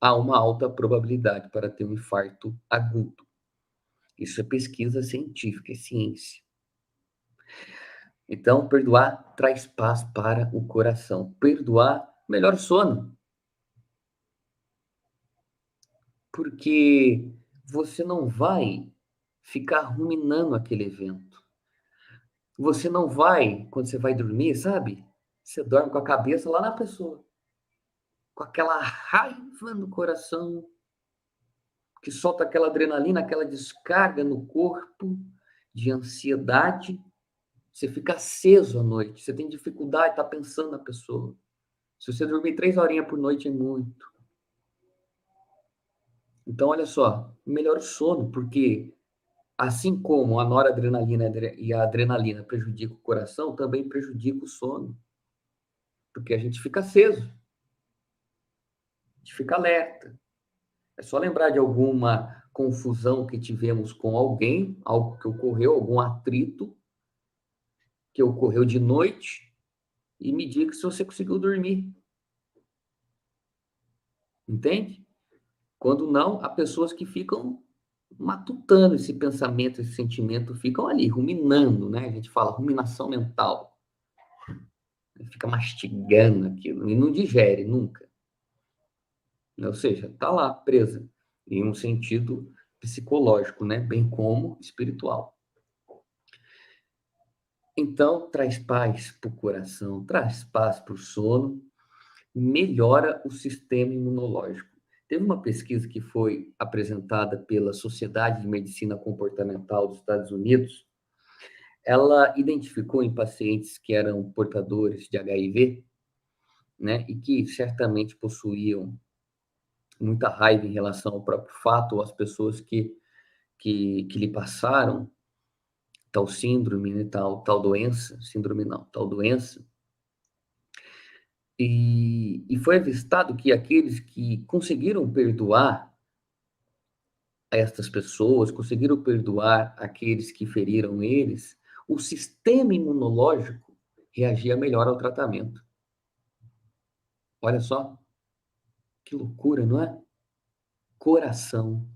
Há uma alta probabilidade para ter um infarto agudo. Isso é pesquisa científica, é ciência. Então, perdoar traz paz para o coração. Perdoar melhora o sono, porque você não vai ficar ruminando aquele evento. Você não vai, quando você vai dormir, sabe? Você dorme com a cabeça lá na pessoa, com aquela raiva no coração, que solta aquela adrenalina, aquela descarga no corpo de ansiedade. Você fica aceso à noite, você tem dificuldade de estar pensando na pessoa. Se você dormir 3 horinhas por noite é muito. Então, olha só, melhora o sono, porque assim como a noradrenalina e a adrenalina prejudicam o coração, também prejudica o sono, porque a gente fica aceso, a gente fica alerta. É só lembrar de alguma confusão que tivemos com alguém, algo que ocorreu, algum atrito que ocorreu de noite, e me diga se você conseguiu dormir. Entende? Quando não, há pessoas que ficam matutando esse pensamento, esse sentimento, ficam ali ruminando, né? A gente fala ruminação mental. Fica mastigando aquilo e não digere nunca. Ou seja, tá lá presa em um sentido psicológico, né? Bem como espiritual. Então, traz paz para o coração, traz paz para o sono, melhora o sistema imunológico. Teve uma pesquisa que foi apresentada pela Sociedade de Medicina Comportamental dos Estados Unidos. Ela identificou em pacientes que eram portadores de HIV, né, e que certamente possuíam muita raiva em relação ao próprio fato, ou às pessoas que lhe passaram tal síndrome, né, tal doença, síndrome não, tal doença, e foi avistado que aqueles que conseguiram perdoar a estas pessoas, conseguiram perdoar aqueles que feriram eles, o sistema imunológico reagia melhor ao tratamento. Olha só, que loucura, não é? Coração,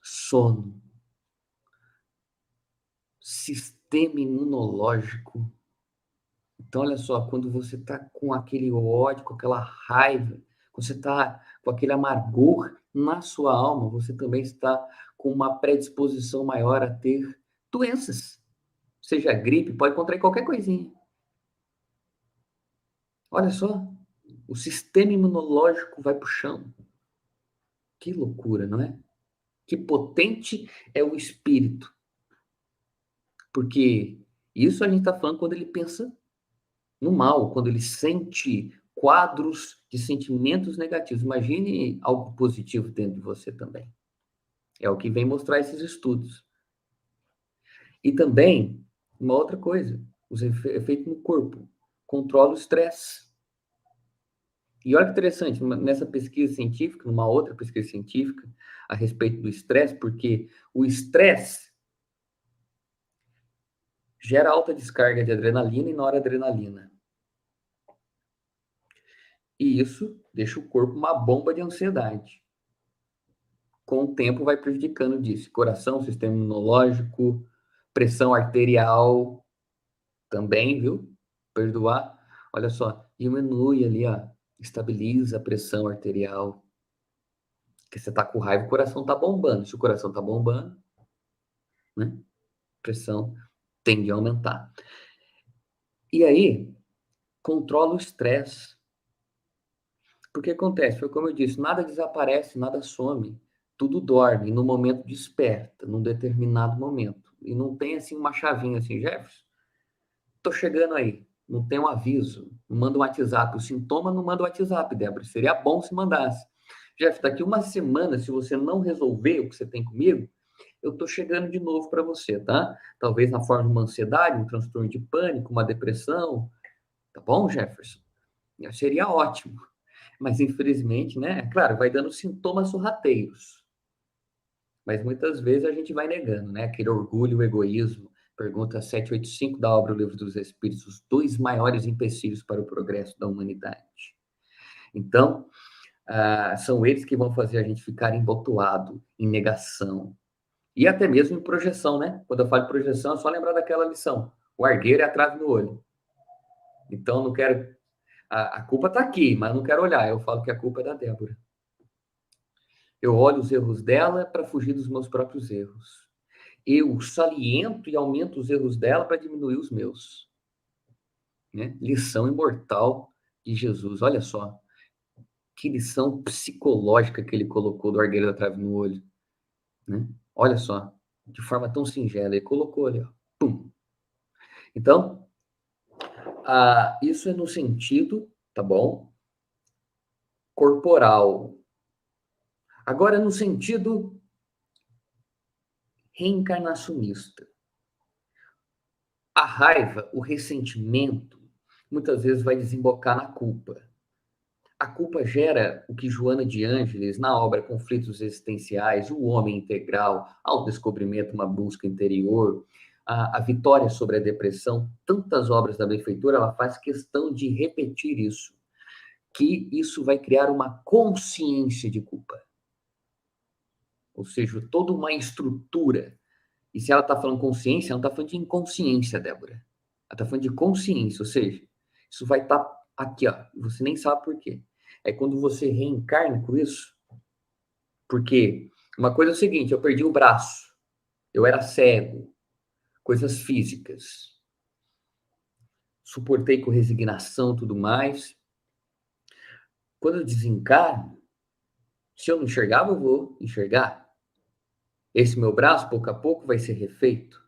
sono, sistema imunológico. Então, olha só, quando você está com aquele ódio, com aquela raiva, quando você está com aquele amargor na sua alma, você também está com uma predisposição maior a ter doenças. Seja gripe, pode contrair qualquer coisinha. Olha só, o sistema imunológico vai para o chão. Que loucura, não é? Que potente é o espírito. Porque isso a gente está falando quando ele pensa no mal, quando ele sente quadros de sentimentos negativos. Imagine algo positivo dentro de você também. É o que vem mostrar esses estudos. E também, uma outra coisa, os efeitos no corpo. Controla o estresse. E olha que interessante, nessa pesquisa científica, numa outra pesquisa científica, a respeito do estresse, porque o estresse gera alta descarga de adrenalina e noradrenalina. E isso deixa o corpo uma bomba de ansiedade. Com o tempo vai prejudicando disso. Coração, sistema imunológico, pressão arterial também, viu? Perdoar, olha só, diminui ali, ó, estabiliza a pressão arterial. Porque você tá com raiva, o coração tá bombando. Se o coração tá bombando, né? A pressão tende a aumentar. E aí, controla o estresse. Porque acontece, foi como eu disse, nada desaparece, nada some. Tudo dorme, no momento desperta, num determinado momento. E não tem assim uma chavinha assim, Jefferson, tô chegando aí, não tem um aviso, não manda um WhatsApp. O sintoma não manda o WhatsApp, Débora. Seria bom se mandasse. Jeff, daqui uma semana, se você não resolver o que você tem comigo, eu tô chegando de novo para você, tá? Talvez na forma de uma ansiedade, um transtorno de pânico, uma depressão. Tá bom, Jefferson? Seria ótimo. Mas infelizmente, né? Claro, vai dando sintomas sorrateiros. Mas muitas vezes a gente vai negando, né? Aquele orgulho, o egoísmo. Pergunta 785 da obra O Livro dos Espíritos, os dois maiores empecilhos para o progresso da humanidade. Então, são eles que vão fazer a gente ficar embotoado, em negação. E até mesmo em projeção, né? Quando eu falo de projeção, é só lembrar daquela lição. O argueiro é atrás no olho. Então, não quero... A culpa está aqui, mas não quero olhar. Eu falo que a culpa é da Débora. Eu olho os erros dela para fugir dos meus próprios erros. Eu saliento e aumento os erros dela para diminuir os meus. Né? Lição imortal de Jesus. Olha só. Que lição psicológica que ele colocou do argueiro da trave no olho. Né? Olha só. De forma tão singela. Ele colocou ali. Ó. Pum. Então, isso é no sentido, tá bom? Corporal. Agora, no sentido reencarnacionista. A raiva, o ressentimento, muitas vezes vai desembocar na culpa. A culpa gera o que Joana de Ângeles, na obra Conflitos Existenciais, o homem integral, autodescobrimento, uma busca interior, a vitória sobre a depressão, tantas obras da benfeitora, ela faz questão de repetir isso, que isso vai criar uma consciência de culpa. Ou seja, toda uma estrutura. E se ela está falando consciência, ela não está falando de inconsciência, Débora. Ela está falando de consciência, ou seja, isso vai estar aqui, ó. Você nem sabe por quê. É quando você reencarna com isso. Porque uma coisa é o seguinte, eu perdi o braço, eu era cego, coisas físicas. Suportei com resignação e tudo mais. Quando eu desencarno, se eu não enxergava, eu vou enxergar. Esse meu braço, pouco a pouco, vai ser refeito.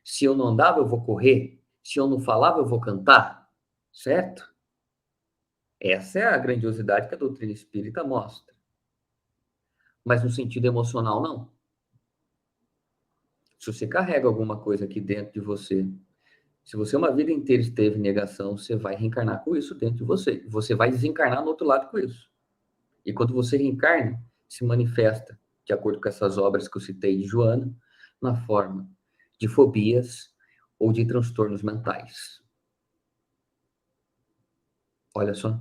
Se eu não andava, eu vou correr. Se eu não falava, eu vou cantar. Certo? Essa é a grandiosidade que a doutrina espírita mostra. Mas no sentido emocional, não. Se você carrega alguma coisa aqui dentro de você, se você uma vida inteira esteve em negação, você vai reencarnar com isso dentro de você. Você vai desencarnar no outro lado com isso. E quando você reencarna, se manifesta, de acordo com essas obras que eu citei de Joana, na forma de fobias ou de transtornos mentais. Olha só.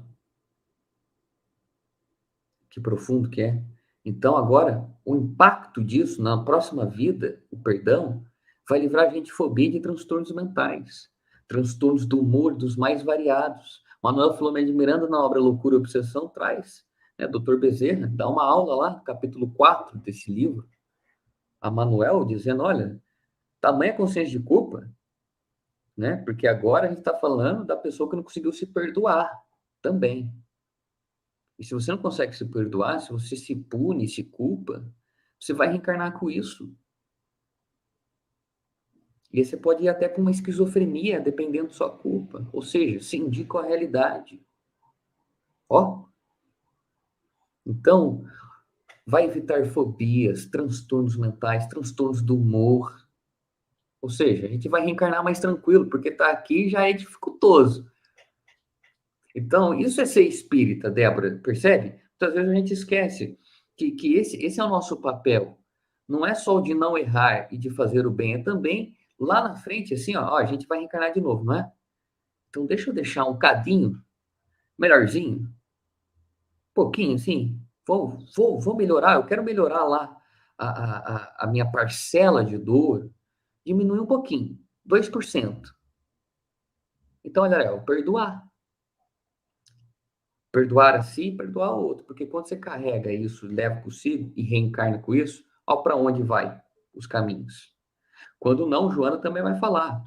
Que profundo que é. Então, agora, o impacto disso na próxima vida, o perdão, vai livrar a gente de fobia de transtornos mentais, transtornos do humor dos mais variados. Manuel Filomeno de Miranda, na obra Loucura e Obsessão, traz, né, Dr. Bezerra, dá uma aula lá, no capítulo 4 desse livro, a Manuel dizendo, olha, tamanha consciência de culpa, né, porque agora a gente está falando da pessoa que não conseguiu se perdoar também. E se você não consegue se perdoar, se você se pune, se culpa, você vai reencarnar com isso. E aí você pode ir até com uma esquizofrenia, dependendo da sua culpa. Ou seja, se indica a realidade. Ó. Então, vai evitar fobias, transtornos mentais, transtornos do humor. Ou seja, a gente vai reencarnar mais tranquilo, porque tá aqui já é dificultoso. Então, isso é ser espírita, Débora, percebe? Muitas vezes a gente esquece que esse é o nosso papel. Não é só o de não errar e de fazer o bem, é também lá na frente, assim, ó, a gente vai reencarnar de novo, não é? Então, deixa eu deixar um cadinho melhorzinho, pouquinho, assim, vou melhorar, eu quero melhorar lá a minha parcela de dor, diminuir um pouquinho, 2%. Então, olha, é o perdoar. Perdoar a si, perdoar o outro. Porque quando você carrega isso, leva consigo e reencarna com isso, olha para onde vai os caminhos. Quando não, Joana também vai falar.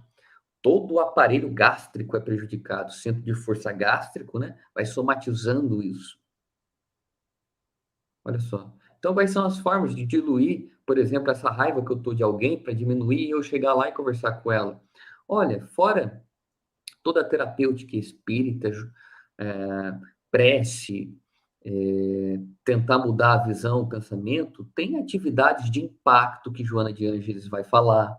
Todo o aparelho gástrico é prejudicado. O centro de força gástrico, né? Vai somatizando isso. Olha só. Então, quais são as formas de diluir, por exemplo, essa raiva que eu tô de alguém para diminuir e eu chegar lá e conversar com ela? Olha, fora toda a terapêutica espírita, prece, tentar mudar a visão, o pensamento, tem atividades de impacto que Joana de Ângeles vai falar.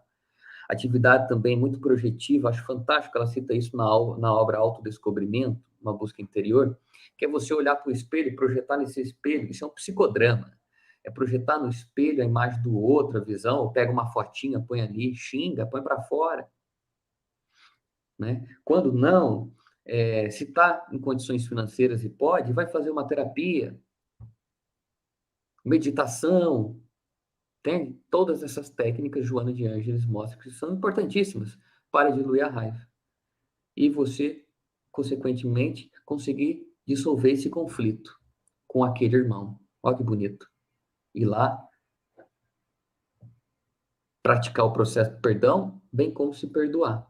Atividade também muito projetiva, acho fantástico, ela cita isso na obra Autodescobrimento, uma busca interior, que é você olhar para o espelho e projetar nesse espelho, isso é um psicodrama. É projetar no espelho a imagem do outro, a visão, ou pega uma fotinha, põe ali, xinga, põe para fora. Né? Quando não, se está em condições financeiras e pode, vai fazer uma terapia, meditação, Tem todas essas técnicas, Joana de Ângeles mostra que são importantíssimas para diluir a raiva. E você, consequentemente, conseguir dissolver esse conflito com aquele irmão. Olha que bonito. Ir lá, praticar o processo de perdão, bem como se perdoar.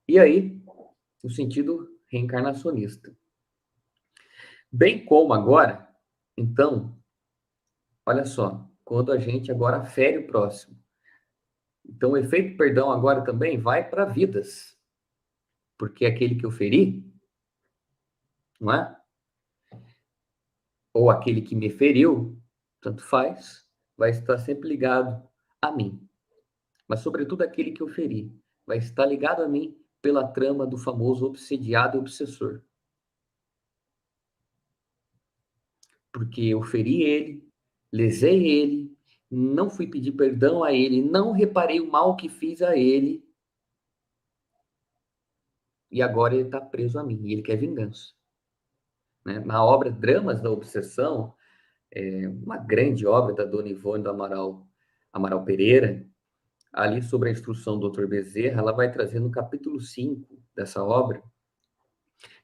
E aí, no sentido reencarnacionista. Bem como agora, então, olha só, quando a gente agora fere o próximo. Então, o efeito perdão agora também vai para vidas. Porque aquele que eu feri, não é? Ou aquele que me feriu, tanto faz, vai estar sempre ligado a mim. Mas, sobretudo, aquele que eu feri vai estar ligado a mim pela trama do famoso obsediado e obsessor. Porque eu feri ele, lesei ele, não fui pedir perdão a ele, não reparei o mal que fiz a ele, e agora ele está preso a mim, e ele quer vingança. Né? Na obra Dramas da Obsessão, uma grande obra da Dona Ivone do Amaral Pereira, ali sobre a instrução do Dr. Bezerra, ela vai trazer no capítulo 5 dessa obra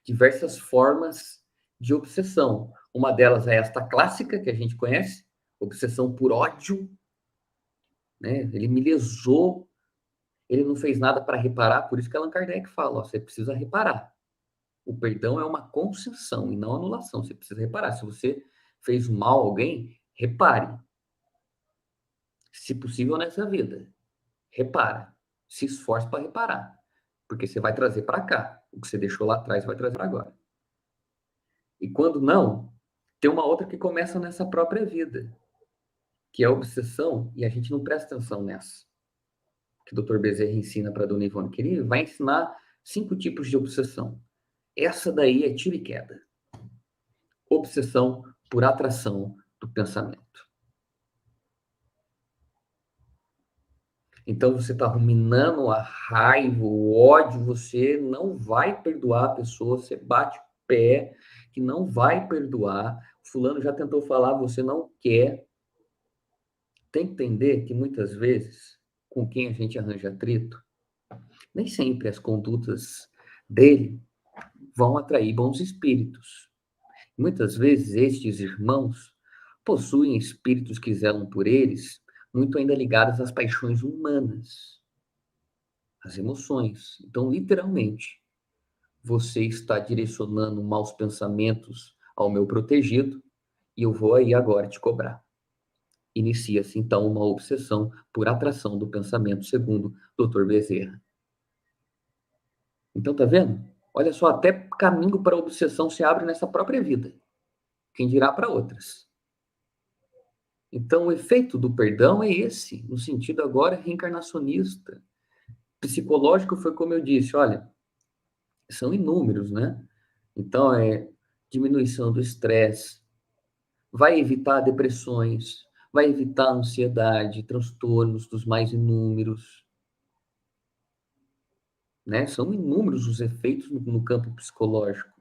diversas formas de obsessão. Uma delas é esta clássica que a gente conhece, obsessão por ódio, né? Ele me lesou, ele não fez nada para reparar, por isso que Allan Kardec fala, ó, você precisa reparar. O perdão é uma concessão e não anulação, você precisa reparar. Se você fez mal a alguém, repare. Se possível nessa vida, repara. Se esforce para reparar, porque você vai trazer para cá. O que você deixou lá atrás vai trazer para agora. E quando não, tem uma outra que começa nessa própria vida, que é a obsessão, e a gente não presta atenção nessa, que o Dr. Bezerra ensina para a Dona Ivone, que ele vai ensinar 5 tipos de obsessão. Essa daí é tiro e queda. Obsessão por atração do pensamento. Então você está ruminando a raiva, o ódio, você não vai perdoar a pessoa, você bate o pé que não vai perdoar. Fulano já tentou falar, você não quer. Tem que entender que muitas vezes, com quem a gente arranja atrito, nem sempre as condutas dele vão atrair bons espíritos. Muitas vezes estes irmãos possuem espíritos que zelam por eles, muito ainda ligados às paixões humanas, às emoções. Então, literalmente, você está direcionando maus pensamentos ao meu protegido e eu vou aí agora te cobrar. Inicia-se, então, uma obsessão por atração do pensamento, segundo Dr. Bezerra. Então, tá vendo? Olha só, até caminho para a obsessão se abre nessa própria vida. Quem dirá para outras. Então, o efeito do perdão é esse, no sentido agora reencarnacionista. Psicológico foi como eu disse, olha, são inúmeros, né? Então, diminuição do estresse, vai evitar depressões, vai evitar ansiedade, transtornos dos mais inúmeros, né? São inúmeros os efeitos no campo psicológico.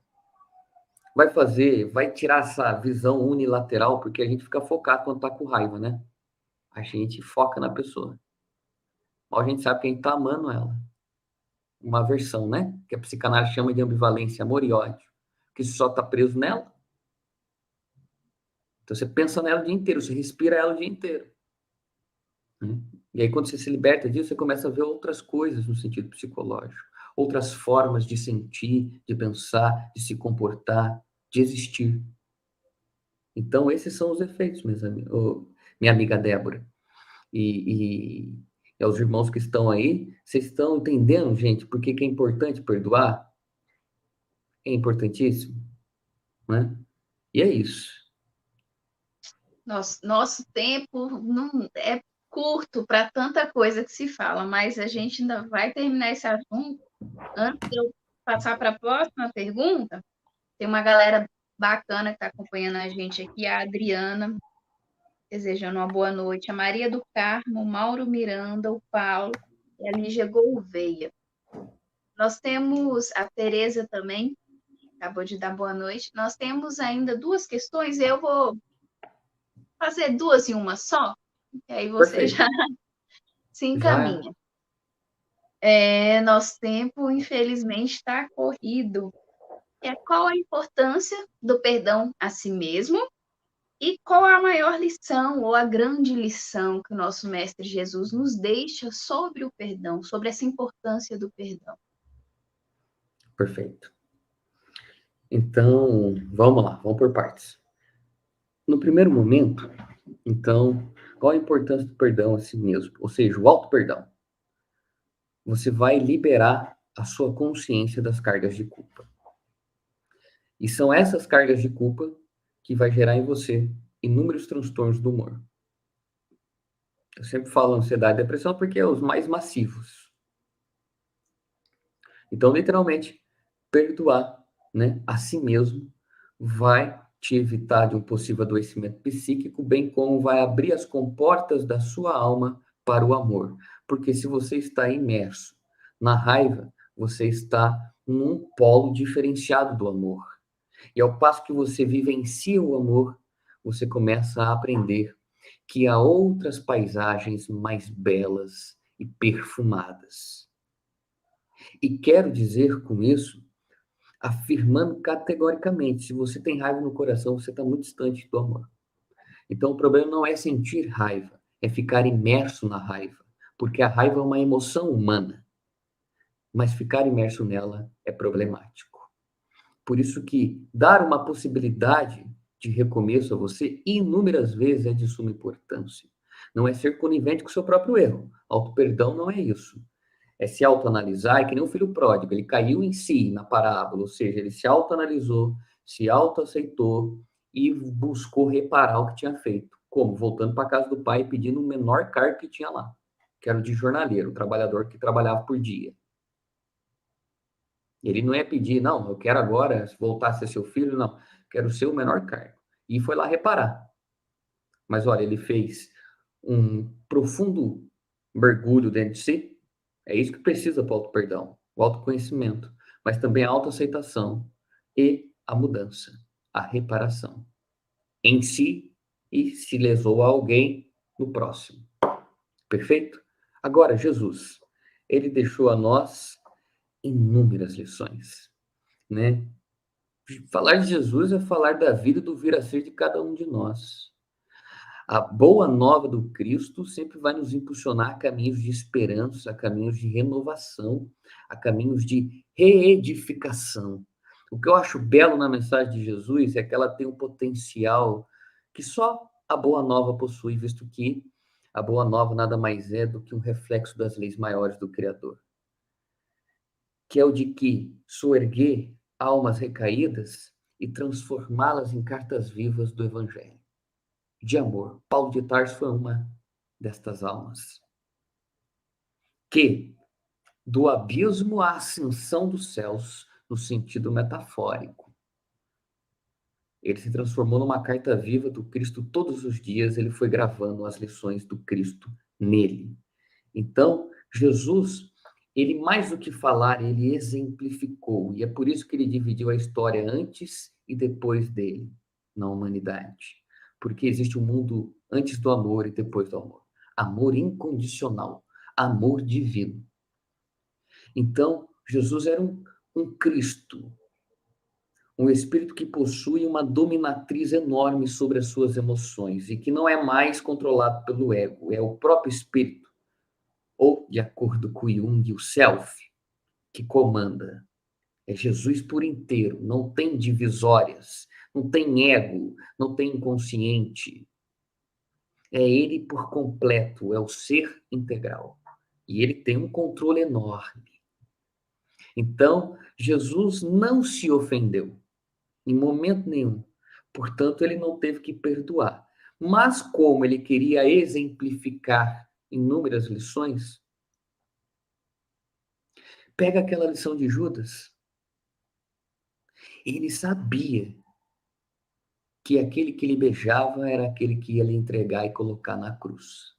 Vai tirar essa visão unilateral, porque a gente fica focado quando tá com raiva, né? A gente foca na pessoa. Mas a gente sabe que a gente tá amando ela. Uma versão, né? Que a psicanálise chama de ambivalência, amor e ódio. Que só tá preso nela. Então você pensa nela o dia inteiro, você respira ela o dia inteiro. Né? E aí quando você se liberta disso, você começa a ver outras coisas no sentido psicológico. Outras formas de sentir, de pensar, de se comportar, de existir. Então esses são os efeitos, minha amiga Débora. E aos irmãos que estão aí, vocês estão entendendo, gente, por que é importante perdoar? É importantíssimo, né? E é isso. Nosso tempo não é curto para tanta coisa que se fala, mas a gente ainda vai terminar esse assunto. Antes de eu passar para a próxima pergunta, tem uma galera bacana que está acompanhando a gente aqui, a Adriana, desejando uma boa noite, a Maria do Carmo, o Mauro Miranda, o Paulo e a Lígia Gouveia. Nós temos a Tereza também, acabou de dar boa noite. Nós temos ainda 2 questões, eu vou fazer 2 em uma só, E aí você Perfeito. já se Já, encaminha. Nosso tempo, infelizmente, está corrido. Qual a importância do perdão a si mesmo e qual a maior lição ou a grande lição que o nosso Mestre Jesus nos deixa sobre o perdão, sobre essa importância do perdão? perfeito. Então, vamos lá, vamos por partes. No primeiro momento, então, qual a importância do perdão a si mesmo? Ou seja, o auto-perdão. Você vai liberar a sua consciência das cargas de culpa. E são essas cargas de culpa que vai gerar em você inúmeros transtornos do humor. Eu sempre falo ansiedade e depressão porque é os mais massivos. Então, literalmente, perdoar, né, a si mesmo vai te evitar de um possível adoecimento psíquico, bem como vai abrir as comportas da sua alma para o amor. Porque se você está imerso na raiva, você está num polo diferenciado do amor. E ao passo que você vivencia o amor, você começa a aprender que há outras paisagens mais belas e perfumadas. E quero dizer com isso, afirmando categoricamente, se você tem raiva no coração, você está muito distante do amor. Então o problema não é sentir raiva, é ficar imerso na raiva, porque a raiva é uma emoção humana, mas ficar imerso nela é problemático. Por isso que dar uma possibilidade de recomeço a você inúmeras vezes é de suma importância. Não é ser conivente com o seu próprio erro. Auto-perdão não é isso. É se autoanalisar, é que nem um filho pródigo, ele caiu em si na parábola, ou seja, ele se autoanalisou, se autoaceitou e buscou reparar o que tinha feito. Como? Voltando para a casa do pai e pedindo o menor cargo que tinha lá, que era o de jornaleiro, o trabalhador que trabalhava por dia. Ele não ia pedir, não, eu quero agora voltar a ser seu filho, não, quero ser o menor cargo. E foi lá reparar. Mas olha, ele fez um profundo mergulho dentro de si. É isso que precisa para o auto-perdão, o autoconhecimento, mas também a autoaceitação e a mudança, a reparação em si e se lesou a alguém no próximo. Perfeito? Agora, Jesus, ele deixou a nós inúmeras lições, né? Falar de Jesus é falar da vida e do vir a ser de cada um de nós. A boa nova do Cristo sempre vai nos impulsionar a caminhos de esperança, a caminhos de renovação, a caminhos de reedificação. O que eu acho belo na mensagem de Jesus é que ela tem um potencial que só a boa nova possui, visto que a boa nova nada mais é do que um reflexo das leis maiores do Criador, que é o de que soerguer almas recaídas e transformá-las em cartas vivas do Evangelho de amor. Paulo de Tarso foi uma destas almas que, do abismo à ascensão dos céus, no sentido metafórico, ele se transformou numa carta viva do Cristo todos os dias, ele foi gravando as lições do Cristo nele. Então, Jesus, ele mais do que falar, ele exemplificou, e é por isso que ele dividiu a história antes e depois dele, na humanidade. Porque existe um mundo antes do amor e depois do amor. Amor incondicional, amor divino. Então, Jesus era um Cristo, um espírito que possui uma dominatriz enorme sobre as suas emoções e que não é mais controlado pelo ego, é o próprio espírito, ou, de acordo com Jung, o self, que comanda. É Jesus por inteiro, não tem divisórias, não tem ego, não tem inconsciente. É ele por completo, é o ser integral. E ele tem um controle enorme. Então, Jesus não se ofendeu em momento nenhum. Portanto, ele não teve que perdoar. Mas como ele queria exemplificar inúmeras lições, pega aquela lição de Judas. Ele sabia que aquele que lhe beijava era aquele que ia lhe entregar e colocar na cruz.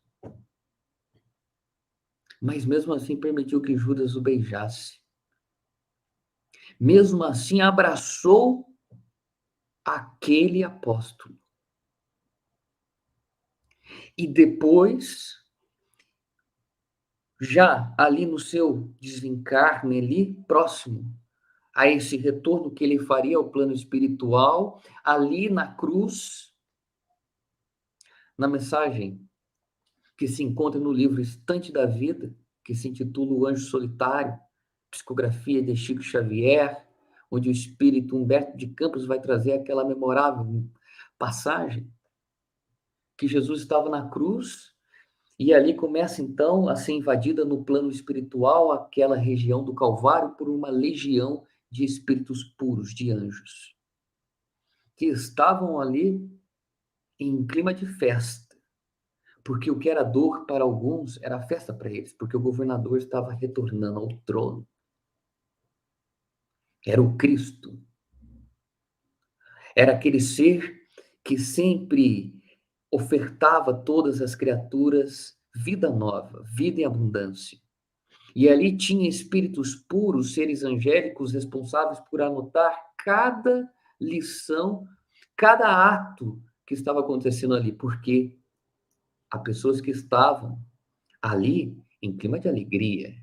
Mas mesmo assim permitiu que Judas o beijasse. Mesmo assim abraçou aquele apóstolo. E depois, já ali no seu desencarne, ali próximo a esse retorno que ele faria ao plano espiritual, ali na cruz, na mensagem que se encontra no livro Estante da Vida, que se intitula O Anjo Solitário, psicografia de Chico Xavier, onde o espírito Humberto de Campos vai trazer aquela memorável passagem que Jesus estava na cruz e ali começa então a ser invadida no plano espiritual aquela região do Calvário por uma legião de espíritos puros, de anjos, que estavam ali em clima de festa, porque o que era dor para alguns era festa para eles, porque o governador estava retornando ao trono. Era o Cristo. Era aquele ser que sempre ofertava a todas as criaturas vida nova, vida em abundância. E ali tinha espíritos puros, seres angélicos responsáveis por anotar cada lição, cada ato que estava acontecendo ali, porque há pessoas que estavam ali em clima de alegria.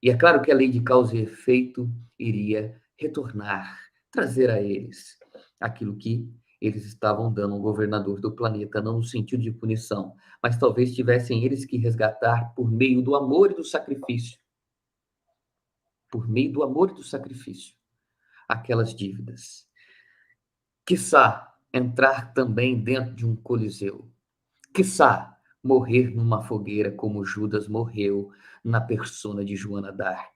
E é claro que a lei de causa e efeito iria retornar, trazer a eles aquilo que eles estavam dando ao governador do planeta, não no sentido de punição, mas talvez tivessem eles que resgatar por meio do amor e do sacrifício. Por meio do amor e do sacrifício, aquelas dívidas. Quiçá entrar também dentro de um coliseu. Quiçá morrer numa fogueira como Judas morreu na persona de Joana d'Arc.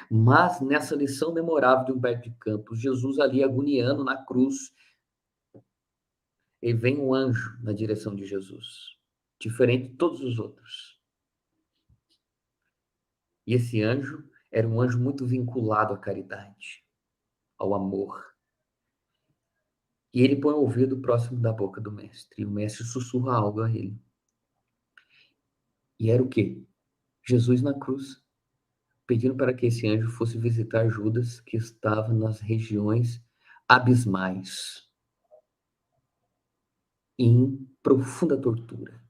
Mas nessa lição memorável de Humberto de Campos, Jesus ali agoniando na cruz, e vem um anjo na direção de Jesus, diferente de todos os outros. E esse anjo era um anjo muito vinculado à caridade, ao amor. E ele põe o ouvido próximo da boca do mestre, e o mestre sussurra algo a ele. E era o quê? Jesus na cruz, pedindo para que esse anjo fosse visitar Judas, que estava nas regiões abismais, em profunda tortura.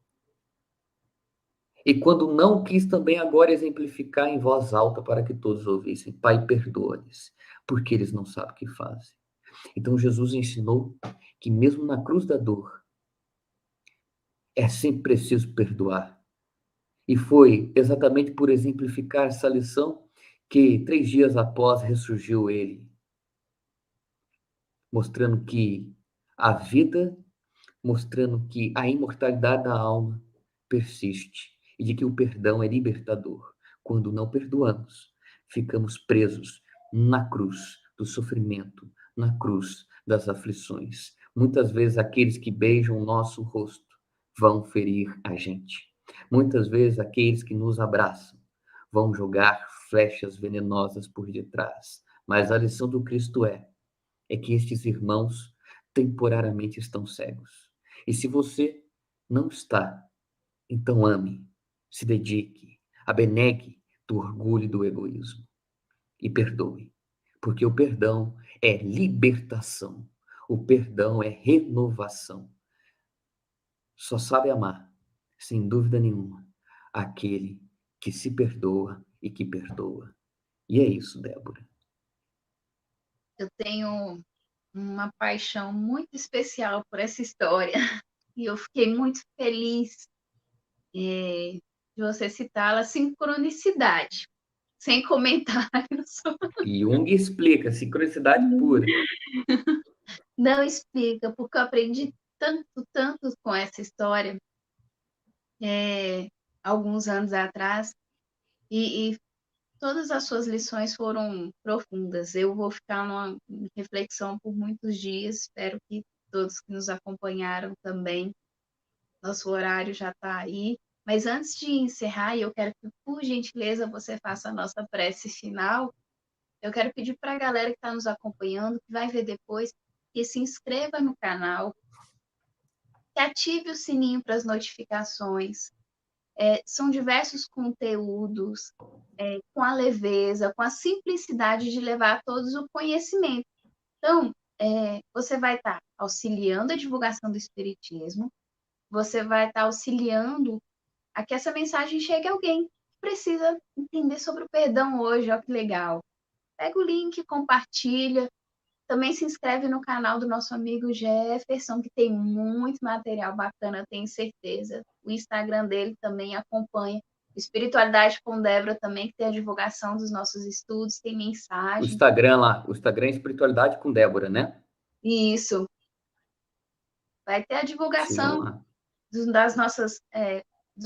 E quando não quis também agora exemplificar em voz alta para que todos ouvissem, Pai, perdoa-lhes, porque eles não sabem o que fazem. Então Jesus ensinou que mesmo na cruz da dor, é sempre preciso perdoar. E foi exatamente por exemplificar essa lição que 3 dias após ressurgiu ele, mostrando que a vida, mostrando que a imortalidade da alma persiste e de que o perdão é libertador. Quando não perdoamos, ficamos presos na cruz do sofrimento, na cruz das aflições. Muitas vezes aqueles que beijam o nosso rosto vão ferir a gente. Muitas vezes aqueles que nos abraçam vão jogar flechas venenosas por detrás. Mas a lição do Cristo é que estes irmãos temporariamente estão cegos. E se você não está, então ame, se dedique, abnegue do orgulho e do egoísmo e perdoe, porque o perdão é libertação, o perdão é renovação. Só sabe amar, sem dúvida nenhuma, aquele que se perdoa e que perdoa. E é isso, Débora. Eu tenho uma paixão muito especial por essa história e eu fiquei muito feliz de você citá-la, sincronicidade, sem comentários. Jung explica, sincronicidade pura. Não explica, porque eu aprendi tanto com essa história alguns anos atrás, e todas as suas lições foram profundas. Eu vou ficar numa reflexão por muitos dias, espero que todos que nos acompanharam também. Nosso horário já está aí. Mas antes de encerrar, eu quero que, por gentileza, você faça a nossa prece final. Eu quero pedir para a galera que está nos acompanhando, que vai ver depois, que se inscreva no canal, que ative o sininho para as notificações. São diversos conteúdos com a leveza, com a simplicidade de levar a todos o conhecimento. Então, você vai estar auxiliando a divulgação do Espiritismo, você vai estar auxiliando a que essa mensagem chegue a alguém que precisa entender sobre o perdão hoje. Olha que legal. Pega o link, compartilha. Também se inscreve no canal do nosso amigo Jefferson, que tem muito material bacana, tenho certeza. O Instagram dele também acompanha. Espiritualidade com Débora também, que tem a divulgação dos nossos estudos, tem O mensagem. Instagram lá, o Instagram é Espiritualidade com Débora, né? Isso. Vai ter a Sigam divulgação lá. dos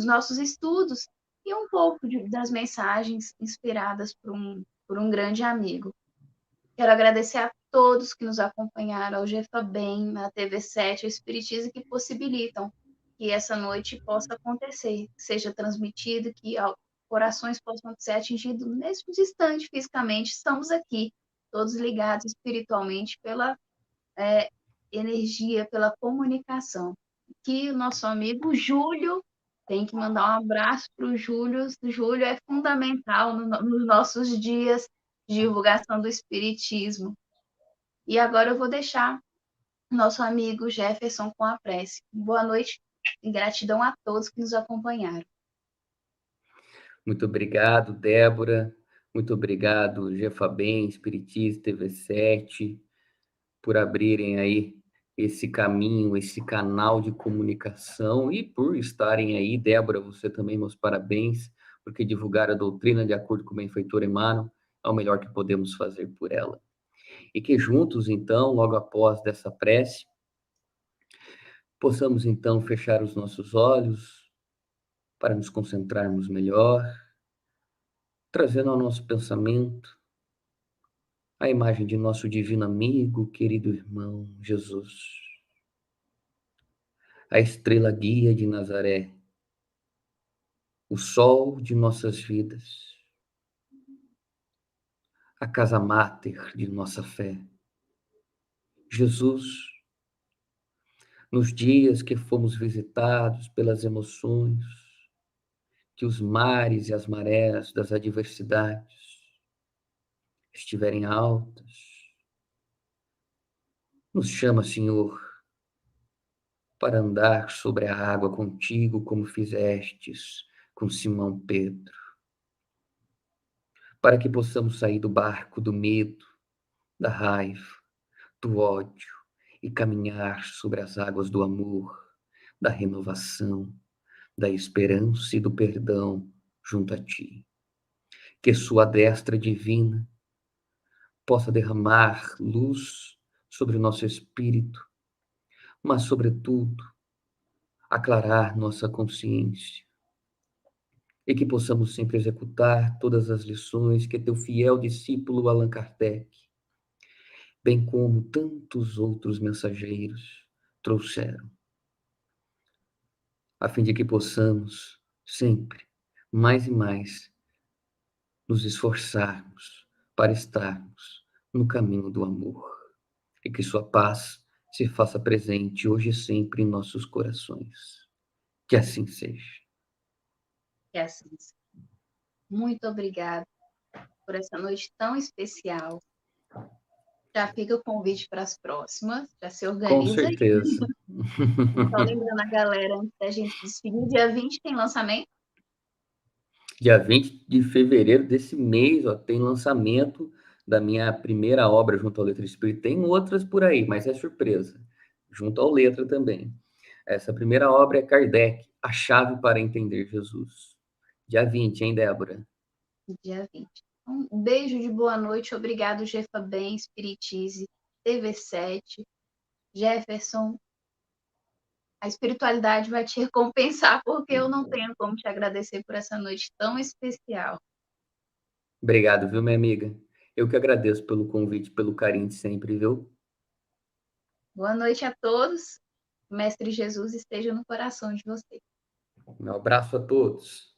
nossos estudos e um pouco das mensagens inspiradas por um grande amigo. Quero agradecer a todos que nos acompanharam, ao GFABEM, à TV7, ao Espiritismo, que possibilitam que essa noite possa acontecer, que seja transmitido, que corações possam ser atingidos nesse instante fisicamente. Estamos aqui, todos ligados espiritualmente pela energia, pela comunicação. Que o nosso amigo Júlio, tem que mandar um abraço para o Júlio. O Júlio é fundamental nos nossos dias de divulgação do Espiritismo. E agora eu vou deixar nosso amigo Jefferson com a prece. Boa noite e gratidão a todos que nos acompanharam. Muito obrigado, Débora. Muito obrigado, Jefabem, Espiritismo, TV7, por abrirem aí esse caminho, esse canal de comunicação e por estarem aí. Débora, você também, meus parabéns, porque divulgar a doutrina de acordo com o benfeitor Emmanuel é o melhor que podemos fazer por ela. E que juntos, então, logo após dessa prece, possamos, então, fechar os nossos olhos para nos concentrarmos melhor, trazendo ao nosso pensamento a imagem de nosso divino amigo, querido irmão Jesus, a estrela guia de Nazaré, o sol de nossas vidas, a casa máter de nossa fé. Jesus, nos dias que fomos visitados pelas emoções, que os mares e as marés das adversidades estiverem altas, nos chama, Senhor, para andar sobre a água contigo, como fizestes com Simão Pedro, para que possamos sair do barco do medo, da raiva, do ódio e caminhar sobre as águas do amor, da renovação, da esperança e do perdão junto a ti. Que sua destra divina possa derramar luz sobre o nosso espírito, mas, sobretudo, aclarar nossa consciência e que possamos sempre executar todas as lições que teu fiel discípulo Allan Kardec, bem como tantos outros mensageiros, trouxeram, a fim de que possamos sempre, mais e mais, nos esforçarmos para estarmos no caminho do amor e que sua paz se faça presente hoje e sempre em nossos corações. Que assim seja. Que assim seja. Muito obrigada por essa noite tão especial. Já fica o convite para as próximas, já se Com organiza aí. certeza. Só lembrando a galera, antes da gente despedir, dia 20 tem lançamento. Dia 20 de fevereiro desse mês, ó, tem lançamento da minha primeira obra junto ao Letra Espírita. Tem outras por aí, mas é surpresa. Junto ao Letra também. Essa primeira obra é Kardec, A Chave para Entender Jesus. Dia 20, hein, Débora? Dia 20. Um beijo de boa noite, obrigado, Jefabem, Espiritize, TV7, Jefferson. A espiritualidade vai te recompensar, porque eu não tenho como te agradecer por essa noite tão especial. Obrigado, viu, minha amiga? Eu que agradeço pelo convite, pelo carinho de sempre, viu? Boa noite a todos. O Mestre Jesus esteja no coração de vocês. Um abraço a todos.